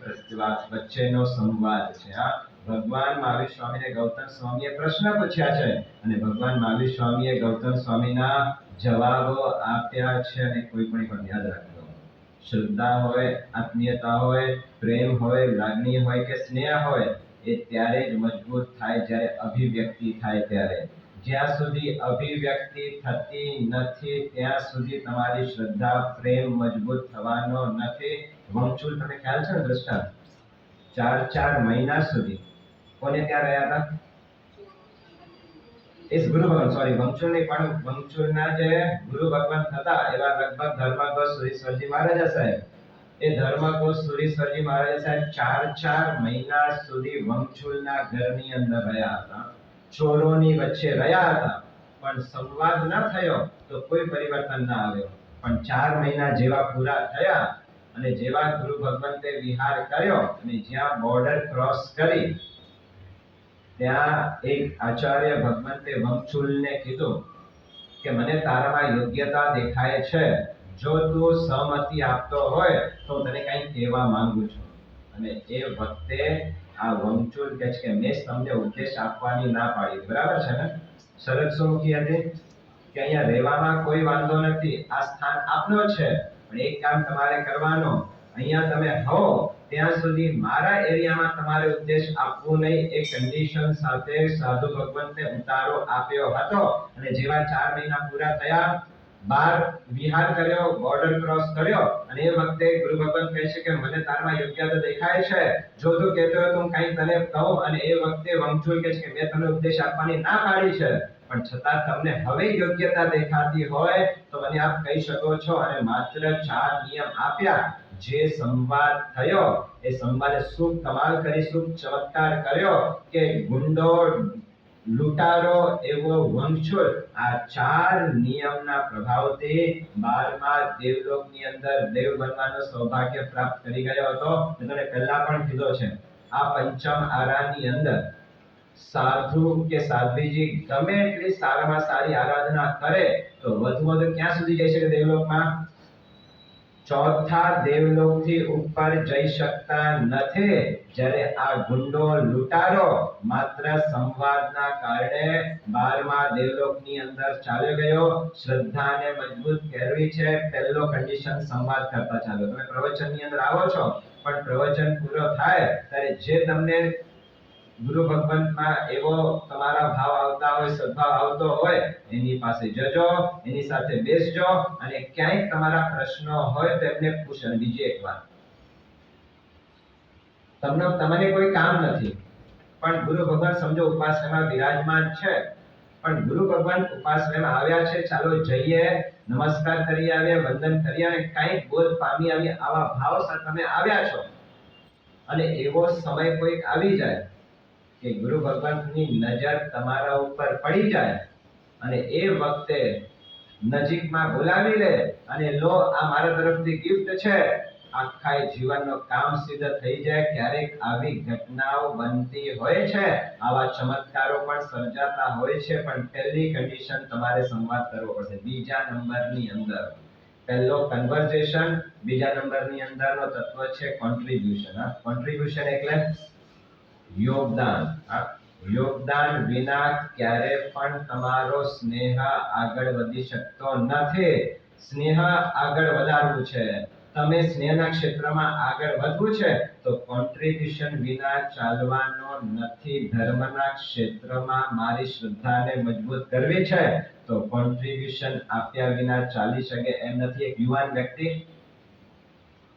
વચ્ચેનો સંવાદ છે. ભગવાન મહાવીર સ્વામીને ગૌતમ સ્વામીએ પ્રશ્ન પૂછ્યા છે અને ભગવાન મહાવીર સ્વામીએ ગૌતમ સ્વામીના જવાબો આપ્યા છે. અને કોઈ પણ યાદ રાખજો, શ્રદ્ધા હોય, આત્મીયતા હોય, પ્રેમ હોય, લાગણી હોય કે સ્નેહ હોય, એ ત્યારે જ મજબૂત થાય જ્યારે અભિવ્યક્તિ થાય ત્યારે. જ્યાં સુધી અભિવ્યક્તિ થતી નથી ત્યાં સુધી તમારી શ્રદ્ધા, પ્રેમ મજબૂત થવાનો નથી. વંચુલ તમને ખ્યાલ છે ને દ્રષ્ટા? 4 મહિના સુધી કોને ત્યાં રહ્યા હતા? इस गुरु भगवान सॉरी वंचुल नहीं पण वंचुलना जे गुरु भगवान था एवा लगभग धर्मकोश सुरेश्वरजी महाराज साहेब ए धर्मकोश सुरेश्वरजी महाराज साहेब 4 महीना સુધી વંચુલના ઘરની અંદર રહ્યા હતા, ચોરોની વચ્ચે રહ્યા હતા, પણ સંવાદ ન થયો તો કોઈ પરિવર્તન ન આવ્યો. પણ 4 મહિના જેવા પૂરા થયા અને જેવા ગુરુ ભગવંતે વિહાર કર્યો અને જ્યાં બોર્ડર ક્રોસ કરી ત્યાં એક આચાર્ય ભગવંતે વંચુલને કીધું કે મને તારામાં યોગ્યતા દેખાય છે, જો તું સહમતિ આપતો હોય તો તને કંઈ કહેવા માંગુ છું. અને એ વખતે આ વંચુલ કહે છે કે મેં તમને ઉપદેશ આપવાની ના પાડી. બરાબર છે ને? શરત શું મૂકી હતી કે અહીંયા રહેવામાં કોઈ વાંધો નથી, આ સ્થાન આપનો છે, પણ એક કામ તમારે કરવાનો, અહીંયા તમે હો ત્યાં સુધી મારા એરિયામાં તમારે ઉપદેશ આપવો નહીં. એ કન્ડિશન સાથે સાધુ ભગવંતે ઉતારો આપ્યો હતો. અને જેવા 4 મહિના પૂરા થયા, બાર વિહાર કર્યો, બોર્ડર ક્રોસ કર્યો, અને એ વખતે ગુરુ ભગવંત કહે છે કે મને તારામાં યોગ્યતા દેખાય છે, જો તું કહેતો હોય તો હું કંઈ તને કહું. અને એ વખતે વંચુલ કહે છે કે મેં તમને ઉપદેશ આપવાની ના પાડી છે, પણ છતાં તમને હવે યોગ્યતા દેખાતી હોય તો મને આપ કહી શકો છો. અને માત્ર 4 નિયમ આપ્યા. જે સંવાદ થયો એ સંવાદે શું કમાલ કરી, શું ચમત્કાર કર્યો કે ગુંડો, લૂંટારો એવો વંચુલ આ 4 નિયમના પ્રભાવથી 12મા દેવલોકની અંદર દેવ બનવાનો સૌભાગ્ય પ્રાપ્ત કરી ગયો હતો. મેં પહેલા પણ કીધો છે, આ પંચમ આરાની અંદર સાધુ કે સાધ્વીજી ગમે એટલી સારામાં સારી આરાધના કરે તો વધુ ક્યાં સુધી જઈ શકે? દેવલોકમાં. ચોથા દેવલોકથી ઉપર જઈ શકતા નથી. જ્યારે આ ગુંડો, લૂંટારો માત્ર સંવાદના કારણે 12મા દેવલોકની અંદર ચાલ્યો ગયો. શ્રદ્ધાને મજબૂત કરવી છે, પહેલો કન્ડિશન સંવાદ કરતા ચાલો. તમે પ્રવચનની અંદર આવો છો, પણ પ્રવચન પૂરો થાય ત્યારે જે તમને ગુરુ ભગવંતમાં એવો તમારા ભાવ આવતા હોય, સદભાવ આવતો હોય, એની પાસે જજો, એની સાથે બેસજો, અને ક્યાંય તમારા પ્રશ્નો હોય તો એમને પૂછો. અને બીજી એક વાત, તમને કોઈ કામ નથી, પણ ગુરુ ભગવાન સમજો ઉપાસનામાં વિરાજમાન છે, પણ ગુરુ ભગવાન ઉપાસનામાં આવ્યા છે, ચાલો જઈએ, નમસ્કાર કરી આવીએ, વંદન કરી આવીએ, કંઈક બોધ પામી આવીએ, આવા ભાવ સાથે તમે આવ્યા છો, અને એવો સમય કોઈક આવી જાય કે ગુરુ ભગવાનની નજર તમારા ઉપર પડી જાય અને એ વખતે નજીકમાં બોલાવી લે અને લો આ મારા તરફથી ગિફ્ટ છે, આખા જીવનનો કામ સિદ્ધ થઈ જાય. ક્યારેક આવી ઘટનાઓ બનતી હોય છે, આવા ચમત્કારો પણ સર્જાતા હોય છે, પણ પહેલી કન્ડિશન તમારે સંવાદ કરવો પડશે. બીજા નંબરની અંદર પહેલો કન્વર્ઝેશન, બીજા નંબરની અંદરનો તત્વ છે કોન્ટ્રીબ્યુશન. કોન્ટ્રીબ્યુશન એટલે યોગદાન. યોગદાન વિના ક્યારે પણ તમારો સ્નેહ આગળ વધી શકતો નથી. સ્નેહ આગળ વધારવું છે, તમે સ્નેહના ક્ષેત્રમાં આગળ વધવું છે તો કોન્ટ્રીબ્યુશન વિના ચાલવાનો નથી. ધર્મના ક્ષેત્રમાં મારી શ્રદ્ધાને મજબૂત કરવી છે તો કોન્ટ્રીબ્યુશન આપ્યા વિના ચાલી શકે એમ નથી. એક યુવાન વ્યક્તિ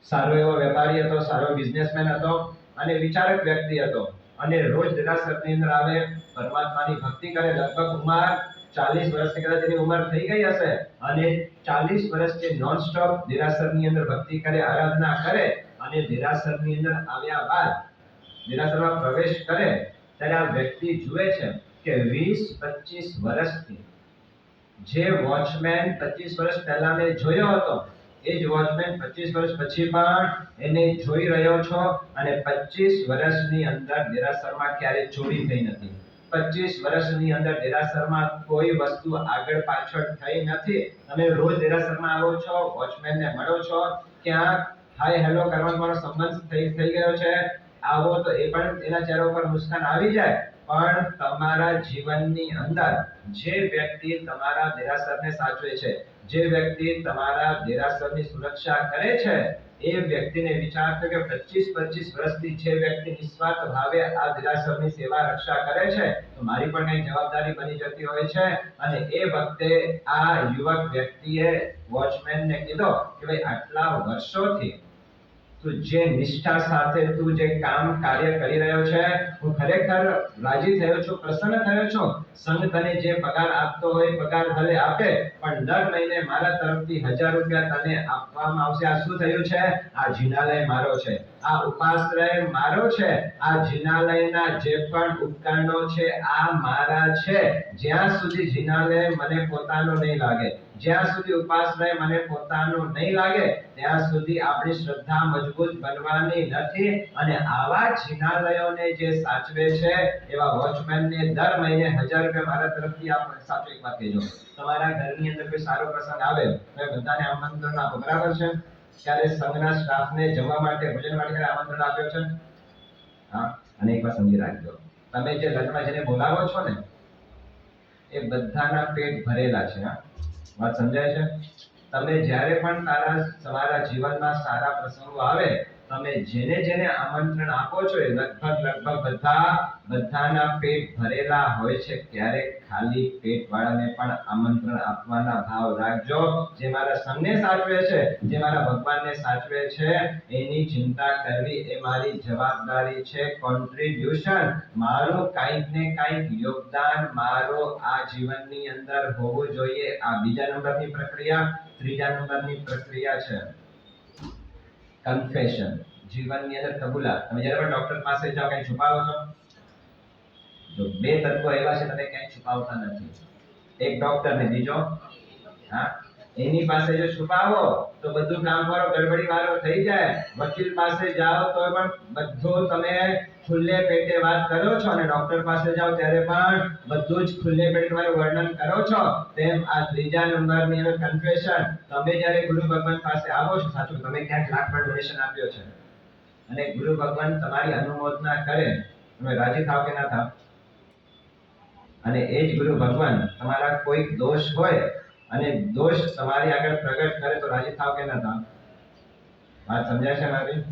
સારો એવો વેપારી હતો, સારો બિઝનેસમેન હતો અને વિચારક વ્યક્તિ હતો અને રોજ દેરાસરની અંદર આવે, પરમાત્માની ભક્તિ કરે. લગભગ ઉંમર 40 વર્ષની કદાચ એની ઉંમર થઈ ગઈ હશે અને 40 વર્ષથી નોન સ્ટોપ દેરાસરની અંદર ભક્તિ કરે, આરાધના કરે અને દેરાસરની અંદર આવ્યા બાદ દેરાસરમાં પ્રવેશ કરે ત્યારે આ વ્યક્તિ જુએ છે કે 20-25 વર્ષથી જે વોચમેન 25 વર્ષ પહેલા મેં જોયો હતો એ જ વોચમેન 25 વર્ષ પછી પણ એને જોઈ રહ્યો છો અને 25 વર્ષની અંદર દેરાસરમાં ક્યારે ચોરી થઈ નથી. 25 વર્ષની અંદર દેરાસરમાં કોઈ વસ્તુ આગળ પાછળ થઈ નથી. તમે રોજ દેરાસરમાં આવો છો, વોચમેનને મળો છો, ક્યાં હાય હેલો કરવાનો સંબંધ થઈ ગયો છે, આવો તો એ પણ એના ચહેરા ઉપર મુસ્કાન આવી જાય. પણ તમારા જીવનની અંદર જે વ્યક્તિ તમારા દેરાસરને સાચવે છે, જે વ્યક્તિ તમારા દેરાસરની સુરક્ષા કરે છે, એ વ્યક્તિને વિચાર થયો કે 25-25 વર્ષથી જે વ્યક્તિ નિસ્વાર્થ ભાવે આ દેરાસરની સેવા રક્ષા કરે છે તો મારી પણ કઈ જવાબદારી બની જતી હોય છે. અને એ વખતે આ યુવક વ્યક્તિએ વોચમેનને કીધો કે ભાઈ આટલા વર્ષોથી તું જે નિષ્ઠા સાથે તું જે કામ કાર્ય કરી રહ્યો છે, હું ખરેખર રાજી થયો છું, પ્રસન્ન થયો છું. સંઘ તને જે પગાર આપતો હોય પગાર ભલે આપે, પણ દર મહિને મારા તરફથી 1000 રૂપિયા તને આપવામાં આવશે. આ શું થયું છે? આ જિનાલય મારો છે, આ ઉપાશ્રય મારો છે, આ જિનાલયના જે પણ ઉપકરણો છે આ મારા છે. જ્યાં સુધી જિનાલય મને પોતાનો નહીં લાગે, જ્યાં સુધી ઉપાશ્રય મને પોતાનો નહીં લાગે, ત્યાં સુધી આપણી શ્રદ્ધા મજબૂત બનવાની નથી. અને આવા જિનાલયોને જે સાચવે છે એવા વોચમેનને દર મહિને 1000 રૂપિયા મારા તરફથી આપ. સાચો એક વાત કહેજો, તમારા ઘરની અંદર કોઈ સારો પ્રસંગ આવે તો બધાને આમંત્રણ આપો, બરાબર છે? ત્યારે સંઘના સ્ટાફને જમવા માટે, ભોજન માટે આમંત્રણ આપ્યો છે? હા. અને એક વાત સમજી રાખજો, તમે જે લગ્નમાં જેને બોલાવો છો ને એ બધાના પેટ ભરેલા છે. હા, વાત સમજાય છે? તમે જ્યારે પણ તમારા જીવનમાં સારા પ્રસંગો આવે, તમે જેને જેને આમંત્રણ આપો છો એ લગભગ બધાના પેટ ભરેલા હોય છે. ક્યારેક ખાલી પેટ વાળાને પણ આમંત્રણ આપવાના ભાવ રાખજો. જે મારા સંઘને સાચવે છે, જે મારા ભગવાનને સાચવે છે, એની ચિંતા કરવી એ મારી જવાબદારી છે. કોન્ટ્રીબ્યુશન, મારું કંઈક ને કંઈક યોગદાન મારો આ જીવનની અંદર હોવું જોઈએ. આ બીજા નંબરની પ્રક્રિયા. ત્રીજા નંબરની પ્રક્રિયા છે કન્ફેશન. જીવનની અંદર કબૂલાત. તમે જ્યારે પણ ડોક્ટર પાસે જાઓ કઈ છુપાવો છો? જો બે તત્વો એવા છે તમે કઈ છુપાવતા નથી, એક ડોક્ટર ને બીજો હા. એની પાસે જો છુપાવો તો બધું કામ કરો ગડબડી વાળો થઈ જાય. વકીલ પાસે જાઓ તો પણ બધું તમે ખુલ્લે પેટે વાત કરો છો અને ડોક્ટર પાસે જાઓ ત્યારે પણ બધું જ ખુલ્લે પેટે તમારું વર્ણન કરો છો. તેમ આ ત્રીજા નંબરની અંદર કન્ફેશન. તમે જ્યારે ગુરુ ભગવાન પાસે આવો છો, સાચું તમે ક્યાંક લાખ પણ ડોનેશન આપ્યો છે અને ગુરુ ભગવાન તમારી અનુમોદના કરે, તમે રાજી થાવ કે ના થાવ? અને એ જ ગુરુ ભગવાન તમારા કોઈક દોષ હોય અને દોષ તમારી આગળ પ્રગટ કરે તો રાજી થાવ કે ના થાવ? વાત સમજાય છે મારી?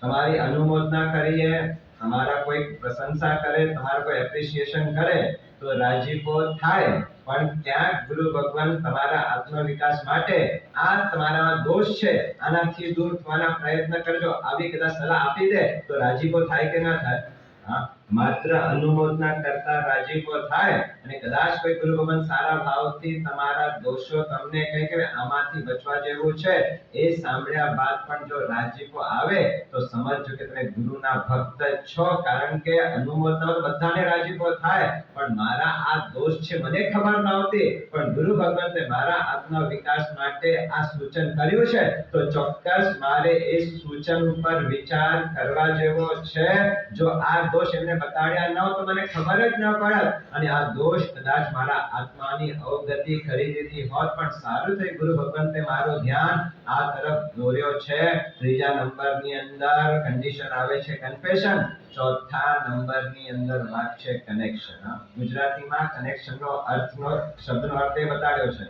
તમારી અનુમોદના કરીએ, તમારા કોઈ પ્રશંસા કરે, તમારું કોઈ એપ્રિશિએશન કરે તો રાજીપો થાય. પણ ત્યાં ગુરુ ભગવાન તમારા આત્મવિકાસ માટે આ તમારામાં દોષ છે, આનાથી દૂર થવાના પ્રયત્ન કરજો, આવી કદાચ સલાહ આપી દે તો રાજીપો થાય કે ના થાય? હા. માત્ર અનુમોદના કરતા રાજીપો થાય અને કદાચ કોઈ ગુરુ ભગવાન સારા ભાવથી તમારા દોષો તમને કહે કે આમાંથી બચવા જેવું છે, એ સાંભળ્યા બાદ પણ જો રાજીપો આવે તો સમજજો કે તમે ગુરુના ભક્ત છો, કારણ કે અનુમોદના તો બધાને રાજીપો થાય, પણ મારા આ દોષ છે મને ખબર નહોતી, પણ ગુરુ ભગવંતે મારા આત્મા વિકાસ માટે આ સૂચન કર્યું છે, તો ચોક્કસ મારે એ સૂચન ઉપર વિચાર કરવા જેવો છે. જો આ દોષ એમને બતાડ્યા ન તો મને ખબર જ ન પડત, અને આ દોષ કદાચ મારા આત્માની અવગતિ કરી દીધી હોત, પણ સારું થઈ ગુરુ ભગવંતે મારું ધ્યાન આ તરફ દોર્યો છે. ત્રીજા નંબરની અંદર કન્ડિશન આવે છે કન્ફેશન, ચોથા નંબરની અંદર વાત છે કનેક્શન. ગુજરાતીમાં કનેક્શનનો અર્થનો શબ્દનો અર્થ એ બતાડ્યો છે,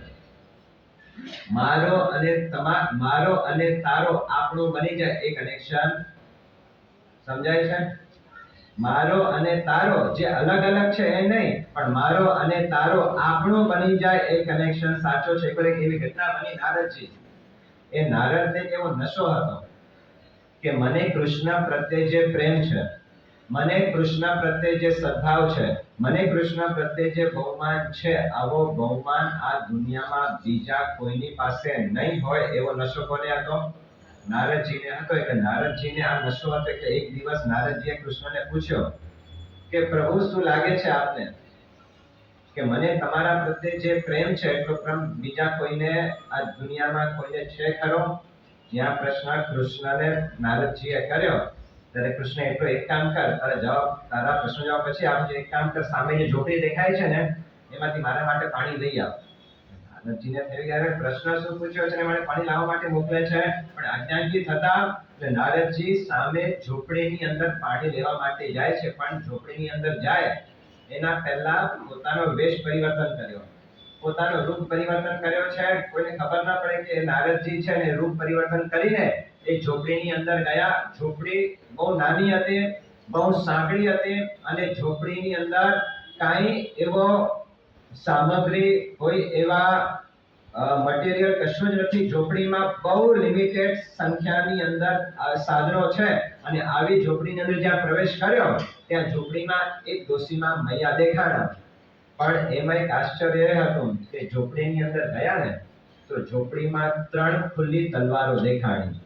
મારો અને તારો આપણું બની જાય એ કનેક્શન. સમજાય છે? મારો અને તારો જે અલગ અલગ છે એ નહીં, પણ મારો અને તારો આપણું બની જાય એ કનેક્શન સાચો છે. એક એવી ઘટના બની નારદજી. એ નારદને એવો નશો હતો કે મને કૃષ્ણ પ્રત્યે જે પ્રેમ છે, મને કૃષ્ણ પ્રત્યે જે સદભાવ છે, મને કૃષ્ણ પ્રત્યે જે બહુમાન છે, આવો બહુમાન આ દુનિયામાં બીજા કોઈની પાસે નહીં હોય એવો નશો કોને હતો? નારદજીને હતો. એટલે નારદજીને આ નશો હતો એટલે એક દિવસ નારદજીએ કૃષ્ણને પૂછ્યો કે પ્રભુ શું લાગે છે આપને કે મને તમારા પ્રત્યે જે પ્રેમ છે એટલો પ્રેમ બીજા કોઈને આ દુનિયામાં કોઈને છે ખરો? જ્યાં પ્રશ્ન કૃષ્ણને નારદજીએ કર્યો ત્યારે કૃષ્ણ એટલો એક કામ કર, તારા પ્રશ્ન જવાબ પછી આપજે. એક કામ કર, સામે જે ઝોપડી દેખાય છે ને એમાંથી મારા માટે પાણી લઈ આવ. નારદજીને થઈ ગયા પ્રશ્ન શું પૂછ્યો છે, મને પાણી લાવવા માટે મોકલે છે, પણ આજ્ઞાથી થતા એટલે નારદજી સામે ઝોપડીની અંદર પાણી લેવા માટે જાય છે, પણ ઝોપડીની અંદર જાય એના પહેલા પોતાનો વેશ પરિવર્તન કર્યો, પોતાનો રૂપ પરિવર્તન કર્યો છે. કોઈને ખબર ના પડે કે નારદજી છે ને રૂપ પરિવર્તન કરીને એ ઝોપડીની અંદર ગયા. ઝોપડી બહુ નાની હતી, બહુ સાંકડી હતી, અને ઝોપડીની અંદર કાંઈ એવો સામગ્રી કોઈ એવા મટીરીયલ કશું જ નથી. ઝોપડીમાં બહુ લિમિટેડ સંખ્યાની અંદર સાધનો છે, અને આવી ઝોપડીની અંદર જ્યાં પ્રવેશ કર્યો ત્યાં ઝોપડીમાં એક ડોશીમાં મૈયા દેખાણા. પણ એમાં એક આશ્ચર્ય એ હતું કે ઝોપડીની અંદર ગયા ને તો ઝોપડીમાં 3 ખુલ્લી તલવારો દેખાણી.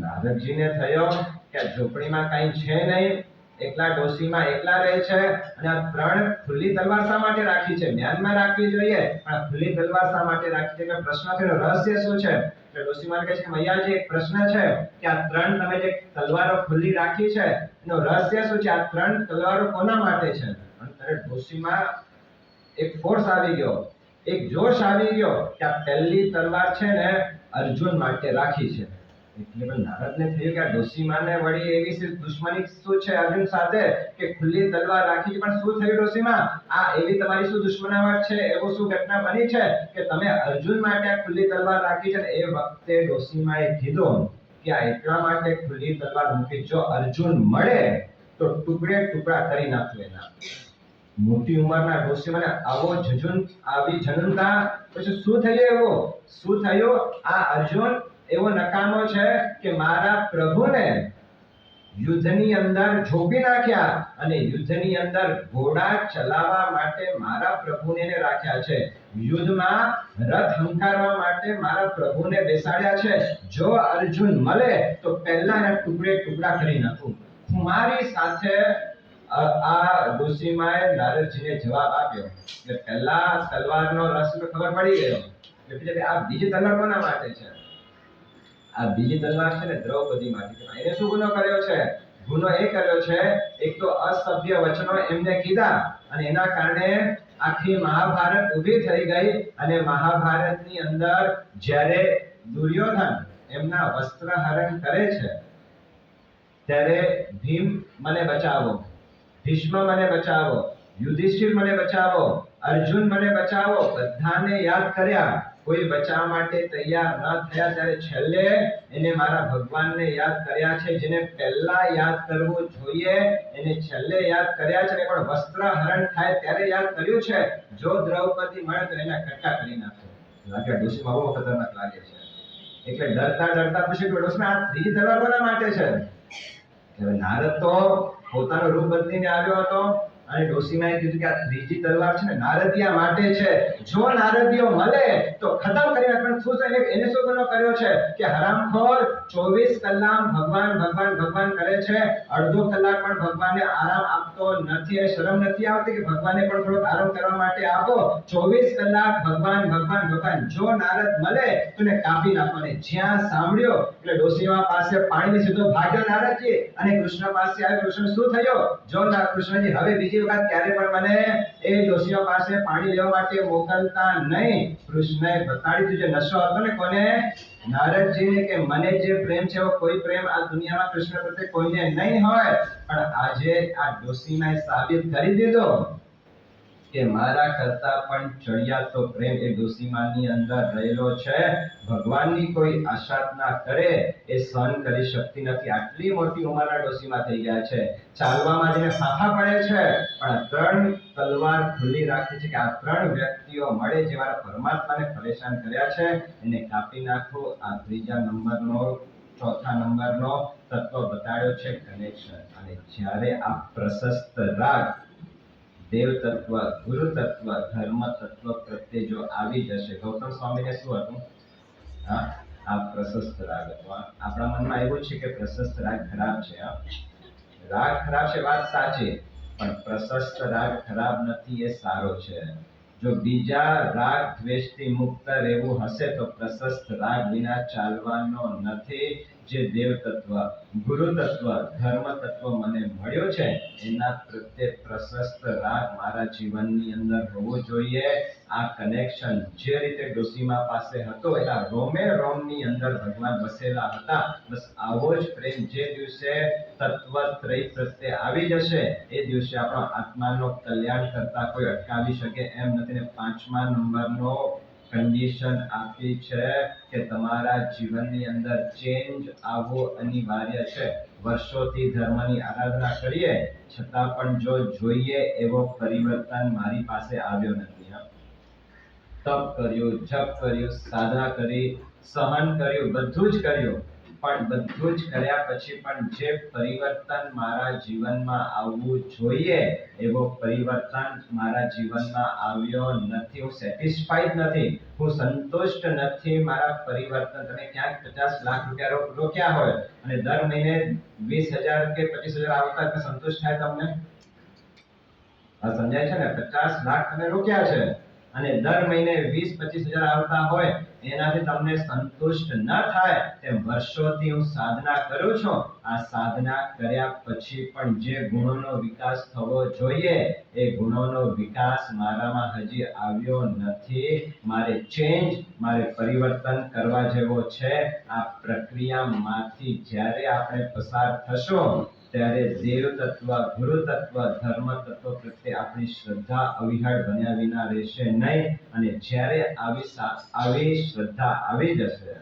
નારદજીને થયો કે આ ઝોપડીમાં કંઈ છે નહીં, એકલા ડોશીમાં એકલા રહે છે, અને આ 3 ખુલ્લી તલવાર શા માટે રાખી છે? ધ્યાનમાં રાખવી જોઈએ, પણ આ ખુલ્લી તલવાર શા માટે રાખી છે? પ્રશ્ન થયો, રહસ્ય શું છે? એટલે ડોશીમાં કહે છે કે મૈયાજી એક પ્રશ્ન છે કે આ 3 તમે જે તલવારો ખુલ્લી રાખી છે એનો રહસ્ય શું છે? આ 3 તલવારો કોના માટે છે? અને ત્યારે ડોશીમાં એક ફોર્સ આવી ગયો, એક જોશ આવી ગયો કે આ પહેલી તલવાર છે ને અર્જુન માટે રાખી છે. એટલે પણ નારદને થયું કે આ ડોશીમાને વળી એવી દુશ્મની શું છે અર્જુન સાથે કે ખુલ્લી તલવાર રાખી છે? પણ શું થયું ડોશીમા? આ એવી તમારી શું દુશ્મનાવટ છે? એવું શું ઘટના બની છે કે તમે અર્જુન માટે આ ખુલ્લી તલવાર રાખી છે? એ વખતે ડોશીમાએ કીધું કે આ એટલા માટે ખુલ્લી તલવાર મૂકી, જો અર્જુન મળે તો ટુકડે ટુકડા કરી નાખું એના. મોટી ઉંમરના ડોશીમાને આવી જનનતા પછી શું થયું? એવું શું થયું? આ અર્જુન એવો નકામો છે કે મારા પ્રભુને યુદ્ધની અંદર ઝોપી નાખ્યા, અને યુદ્ધની અંદર ઘોડા ચલાવવા માટે મારા પ્રભુને રાખ્યા છે, યુદ્ધમાં રથ હંકારવા માટે મારા પ્રભુને બેસાડ્યા છે. જો અર્જુન મળે તો પહેલા ટુકડે ટુકડા કરી નાખું. મારી સાથે આ ડોશીમાએ નારદજીને જવાબ આપ્યો કે પહેલા તલવારનો રસ ખબર પડી ગયો એટલે આ બીજી તલવાર કોના માટે છે? આ બીજી તલવાર છે ને દ્રૌપદી માટે. એને શું ગુનો કર્યો છે? ગુનો એ કર્યો છે, એક તો અસભ્ય વચનો એમને કીધા, અને એના કારણે આખી મહાભારત ઊભી થઈ ગઈ. અને મહાભારતની અંદર જ્યારે દુર્યોધન એમના વસ્ત્ર હરણ કરે છે ત્યારે ભીમ મને બચાવો, ભીષ્મ મને બચાવો, યુધિષ્ઠિર મને બચાવો, અર્જુન મને બચાવો, બધાને યાદ કર્યા. કોઈ બચાવવા માટે તૈયાર ન થયા ત્યારે છેલ્લે એને મારા ભગવાનને યાદ કર્યા છે. જેને પહેલા યાદ કરવું જોઈએ એને છેલ્લે યાદ કર્યા છે, પણ વસ્ત્ર હરણ થાય ત્યારે યાદ કર્યું છે. જો દ્રૌપદી મળે તો એના કટકા કરી નાખો. લાગે ડોશીમાં બહુ ખતરનાક લાગે છે. એટલે ડરતા ડરતા પૂછ્યું કે ડોશીમાં આ ત્રીજી તલવાર કોના માટે છે? નારદ તો પોતાનું રૂપ બદલીને આવ્યો હતો અને ડોશીમાએ કીધું કે આ ત્રીજી તલવાર છે ને નારદિયા માટે છે, જો નારદિયો મળે તો ખતમ કરી નાખ. પણ શું છે એને શું ગુનો કર્યો છે કે હરામખોર 24 કલાક ભગવાન ભગવાન ભગવાન કરે છે, અડધો કલાક પણ ભગવાનને આરામ આપતો નથી. એ શરમ નથી આવતી કે ભગવાનને પણ થોડો આરામ કરવા માટે આપો? 24 કલાક ભગવાન ભગવાન ભગવાન. જો નારદ મળે તો ને કાપી નાખો. જ્યાં સાંભળ્યો એટલે ડોશીમા પાસે પાણીની સીધો ભાગ્યો નારદજી અને કૃષ્ણ પાસે આવ્યો. કૃષ્ણ શું થયો? જો ના કૃષ્ણજી હવે બીજી વખત ક્યારે પણ મને એ ડોશીમા પાસે પાણી લેવા માટે મોકલતા નહીં. કૃષ્ણએ બતાડી દીધું જે નશો હતો ને કોને? નારદજીને, કે મને જે પ્રેમ છે એવો કોઈ પ્રેમ આ દુનિયામાં કૃષ્ણ પ્રત્યે કોઈને નહીં હોય. પણ આજે આ ડોશીમાએ સાબિત કરી દીધો કે મારા કરતા પણ ચડિયાતો પ્રેમ એ ડોશીમાની અંદર રહેલો છે. ભગવાનની કોઈ આશા ના કરે એ સહન કરી શકતી નથી. આટલી મોટી ઉંમરના ડોશીમા થઈ ગયા છે, ચાલવામાં જેને ફાફા પડે છે, પણ 3 તલવાર ખુલ્લી રાખી છે કે આ 3 વ્યક્તિઓ મળે જે મારા પરમાત્માને પરેશાન કર્યા છે એને કાપી નાખો. આ ત્રીજા નંબરનો, ચોથા નંબરનો તત્વ બતાડ્યો છે કનેક્શન. અને જ્યારે આ પ્રશસ્ત રાગ દેવ તત્વ, ગુરુ તત્વ, ધર્મ તત્વ પ્રત્યે જો આવી જશે, ગૌતમ સ્વામીને શું હતું? આ પ્રશસ્ત રાગ હતો. આપણા મનમાં એવું છે કે પ્રશસ્ત રાગ ખરાબ છે. રાગ ખરાબ છે, વાત સાચી, પણ પ્રશસ્ત રાગ ખરાબ નથી, એ સારો છે. જો બીજા રાગ દ્વેષથી મુક્ત રહેવું હશે તો પ્રશસ્ત રાગ વિના ચાલવાનો નથી. જે દેવ તત્વ, ગુરુ તત્વ, ધર્મ તત્વ મને મળ્યો છે એના પ્રત્યે પ્રશસ્ત રાગ મારા જીવનની અંદર હોવો જોઈએ. આ કનેક્શન જે રીતે ડોશીમા પાસે હતો એના રોમે રોમની અંદર ભગવાન વસેલા હતા. બસ આવો જ પ્રેમ જે દિવસે તત્વત્રય પ્રત્યે આવી જશે એ દિવસે આપણો આત્માનો કલ્યાણ કરતા કોઈ અટકાવી શકે એમ નથી. ને 5મા નંબરનો કન્ડિશન આપી છે કે તમારા જીવનની અંદર ચેન્જ આવવો અનિવાર્ય છે. વર્ષોથી ધર્મની આરાધના કરીએ છતાં પણ જો જોઈએ એવો પરિવર્તન મારી પાસે આવ્યો નથી. તપ કર્યું, જપ કર્યું, સાધના કરી, સહન કર્યું, બધું જ કર્યું, પણ બધું જ કર્યા પછી પણ જે પરિવર્તન મારા જીવનમાં આવવું જોઈએ એવો પરિવર્તન મારા જીવનમાં આવ્યો નથી. હું સેટિસ્ફાઈડ નથી, હું સંતુષ્ટ નથી મારા પરિવર્તન. તમે ક્યાંક 50 લાખ રૂપિયા રોક્યા હોય અને દર મહિને 20,000 કે 25,000 આવતા એટલે સંતુષ્ટ થાય તમને? આ સમજાય છે ને? 50 લાખ તમે રોક્યા છે અને દર મહિને 20-25,000 આવતા હોય એનાથી તમને સંતુષ્ટ ન થાય તેમ વર્ષોથી હું સાધના કરું છું. આ સાધના કર્યા પછી પણ જે ગુણોનો વિકાસ થવો જોઈએ એ ગુણોનો વિકાસ મારામાં હજી આવ્યો નથી. મારે ચેન્જ, મારે પરિવર્તન કરવા જેવો છે. આ પ્રક્રિયામાંથી જ્યારે આપણે પસાર થશું ત્યારે દેવ તત્વ, ગુરુ તત્વ, ધર્મ તત્વ પ્રત્યે આપણી શ્રદ્ધા અવિહળ બન્યા વિના રહેશે નહીં. અને જ્યારે આવી શ્રદ્ધા આવી જશે,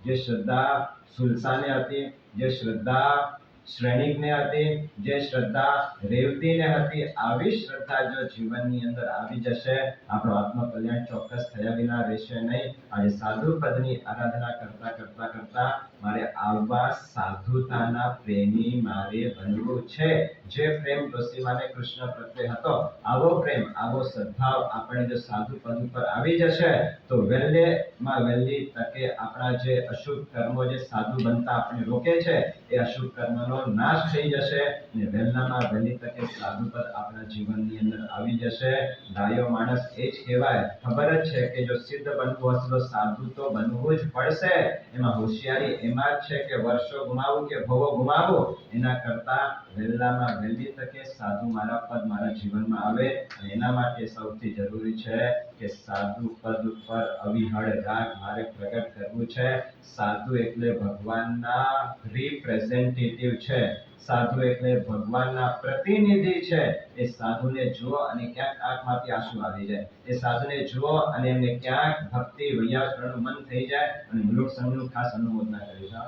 જે શ્રદ્ધા સુલસાને હતી, જે શ્રદ્ધા શ્રેણિકને હતી, જે શ્રદ્ધા રેવતીને હતી, આવી શ્રદ્ધા જો જીવનની અંદર આવી જશે આપણો આત્મકલ્યાણ ચોક્કસ થયા વિના રહેશે નહીં. આજે સાધુ પદની આરાધના કરતા કરતા કરતા મારે આવા સાધુતાના પ્રેમી મારે બનવું છે. જે પ્રેમ ડોશીમાને કૃષ્ણ પ્રત્યે હતો આવો પ્રેમ, આવો સદભાવ આપણે જો સાધુ પદ ઉપર આવી જશે તો વહેલેમાં વહેલી તકે આપણા જે અશુભ કર્મો જે સાધુ બનતા આપણે રોકે છે એ અશુભ કર્મનો નાશ થઈ જશે અને વહેલામાં વહેલી તકે સાધુ પદ આપણા જીવનની અંદર આવી જશે. ડાયો માણસ એ જ કહેવાય. ખબર જ છે કે જો સિદ્ધ બનવું હશે તો સાધુ તો બનવું જ પડશે. એમાં હોશિયારી એમાં જ છે કે વર્ષો ગુમાવું કે ભવો ગુમાવું એના કરતા વહેલામાં વહેલી તકે સાધુ મારા પદ મારા જીવનમાં આવે. અને એના માટે સૌથી જરૂરી છે કે સાધુ પદ ઉપર અવિહળ રાગ મારે પ્રગટ કરવું છે. સાધુ એટલે ભગવાનના રિપ્રેઝેન્ટેટિવ છે, સાધુ એટલે ભગવાનના પ્રતિનિધિ છે. એ સાધુને જુઓ અને ક્યાંક આંખમાંથી આંસુ આવી જાય, એ સાધુને જુઓ અને એમને ક્યાંક ભક્તિ વૈયાવરણનું મન થઈ જાય અને મૃગ સંઘનું ખાસ અનુમોદના કરી છે.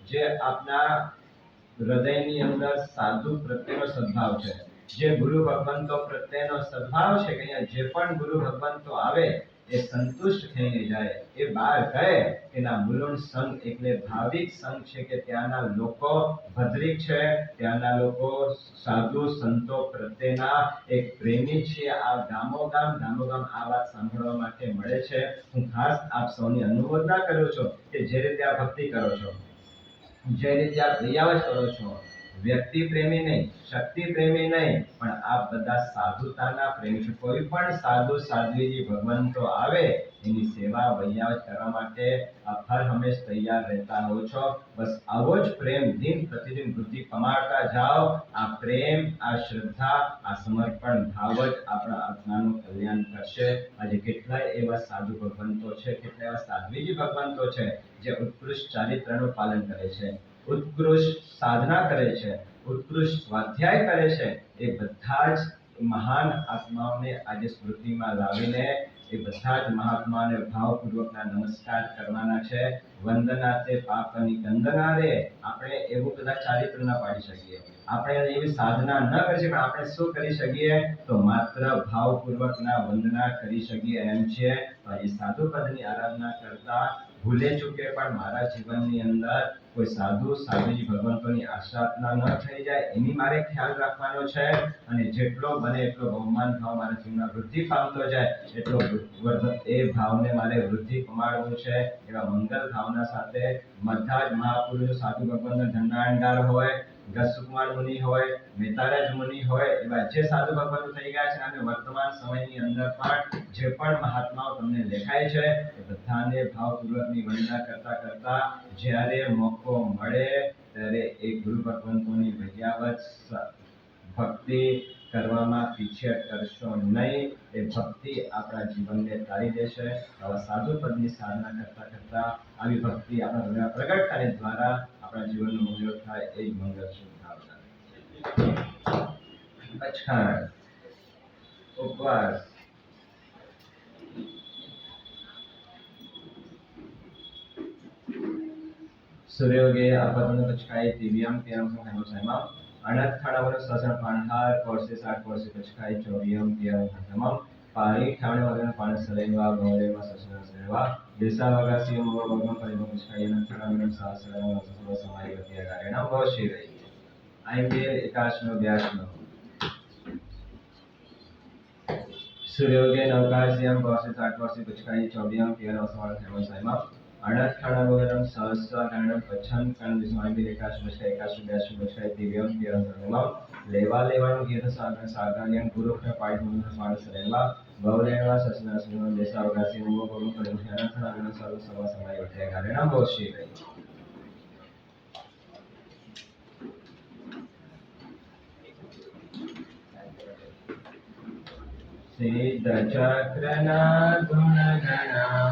જે આપના હૃદયની અંદર સાધુ પ્રત્યેનો સદભાવ છે, જે ગુરુ ભગવંતો પ્રત્યેનો સદભાવ છે કે અહીંયા જે પણ ગુરુ ભગવંતો આવે એ સંતુષ્ટ થઈને જાય, એ બહાર ગયે એના મૂલણ સંઘ એટલે ભાવિક સંઘ છે કે ત્યાંના લોકો ભદ્રિક છે, ત્યાંના લોકો સાધુ સંતો પ્રત્યેના એક પ્રેમી છે। આ ગામોગામ આ વાત સાંભળવા માટે મળે છે। હું ખાસ આપ સૌની અનુમોદના કરું છું કે જે રીતે આ ભક્તિ કરો છો, જે રીતે આપ રિયાવત કરો છો, વ્યક્તિ પ્રેમી નહીં, શક્તિ પ્રેમી નહીં, પણ આપ બધા સાધુતાના પ્રેમી છો। કોઈ પણ સાધુ સાધ્વીજી ભગવંતો આવે એની સેવા વૈયાવત કરવા માટે આપ હર હંમેશ તૈયાર રહેતા હો છો। બસ આવો જ પ્રેમ દિન પ્રતિદિન વૃદ્ધિ પમાડતા જાઓ। આ પ્રેમ, આ શ્રદ્ધા, આ સમર્પણ ભાવ જ આપણા આત્માનું કલ્યાણ કરશે। આજે કેટલાય એવા સાધુ ભગવંતો છે, કેટલાય એવા સાધ્વીજી ભગવંતો છે જે ઉત્કૃષ્ટ ચારિત્રનું પાલન કરે છે, ઉત્કૃષ્ટ સાધના કરે છે, ઉત્કૃષ્ટ સ્વાધ્યાય કરે છે। એ બધા જ મહાન આત્માઓને આજે સ્મૃતિમાં લાવીને એ બધા જ મહાત્માઓને ભાવપૂર્વકના નમસ્કાર કરવાના છે। વંદના તે પાપની કંદના રે, આપણે એવું બધા ચારિત્ર ન પાડી શકીએ, આપણે એવી સાધના ન કરી શકીએ, પણ આપણે શું કરી શકીએ તો માત્ર ભાવપૂર્વકના વંદના કરી શકીએ એમ છે। એ સાધુ પદની આરાધના કરતા ભૂલે ચૂકે પણ મારા જીવનની અંદર કોઈ સાધુ સાધ્વીજી ભગવંતોની આસ્થાપના ન થઈ જાય એની મારે ખ્યાલ રાખવાનો છે। અને જેટલો બને એટલો બહુમાન ભાવ મારા જીવનમાં વૃદ્ધિ પામતો જાય એટલો એ ભાવને મારે વૃદ્ધિ પમાડવું છે। એવા મંગલ ભાવના સાથે બધા જ મહાપુરુષો સાધુ ભગવંત ધનાંડાર હોય, ગસુકુમાર મુનિ હોય, મેતારાજ મુનિ હોય, એવા જે સાધુ ભગવંતો થઈ ગયા છે અને વર્તમાન સમયની અંદર પણ જે પણ મહાત્માઓ તમને દેખાય છે એ બધાને ભાવપૂર્વકની વંદના કરતા કરતા જ્યારે મોકો મળે ત્યારે એ ગુરુ ભગવંતોની વૈયાવત ભક્તિ કરવામાં પીછેહટ કરશો નહીં। એ ભક્તિ આપણા જીવનને તારી દેશે। આવા સાધુ પદની સાધના કરતા કરતા આવી ભક્તિ આપણા હૃદયમાં પ્રગટ થાય દ્વારા આપણા જીવનનો મંગળ થાય એ જ મંગળ શુભકામના। અચ્છા, ઉપવાસ સૂર્યોગે આપતન પચકાય દિવ્યમ પિયમ સંઘનો સંયમ અનથ ખાડાવર સસન પાણહાર કોર્સે 60 કોર્સે પચકાય ચોરિયમ પિયમ સંયમ પાણી ઠાવણે વગન પાણ સરેવા ગોરેવા સસન સરેવા દેસા વગાસી મો વગન પરિમ પચકાય અનથ ખાડાવર સસન સસન સમાય વતિયા ગારેના બહુશી રહી। આઈપીએલ 21નો 82નો સૂર્યોગે નવકાશ્યમ કોર્સે 60 કોર્સે પચકાય ચોરિયમ પિયમ સંયમ અનથ ખાડાવરમ સહસ્રગણમ પછન કણ વિસ્માય એકાશ બચકાય 81 બચકાય દિવ્યમ પિયમ સંયમ લેવા લેવાનું ગીત સાગર સાગરયન ગુરુખને પાડી મુન સ્વાણ સરેવા બહુલેવા સસના સુન દેસા વગાસી મો વગન પરિમ અનથ ખાડાવર સર્વ સભા સમાય વતિયા ગારેના બહુશી રહી। સિદ્ધ ચક્રના ગુણ ગણા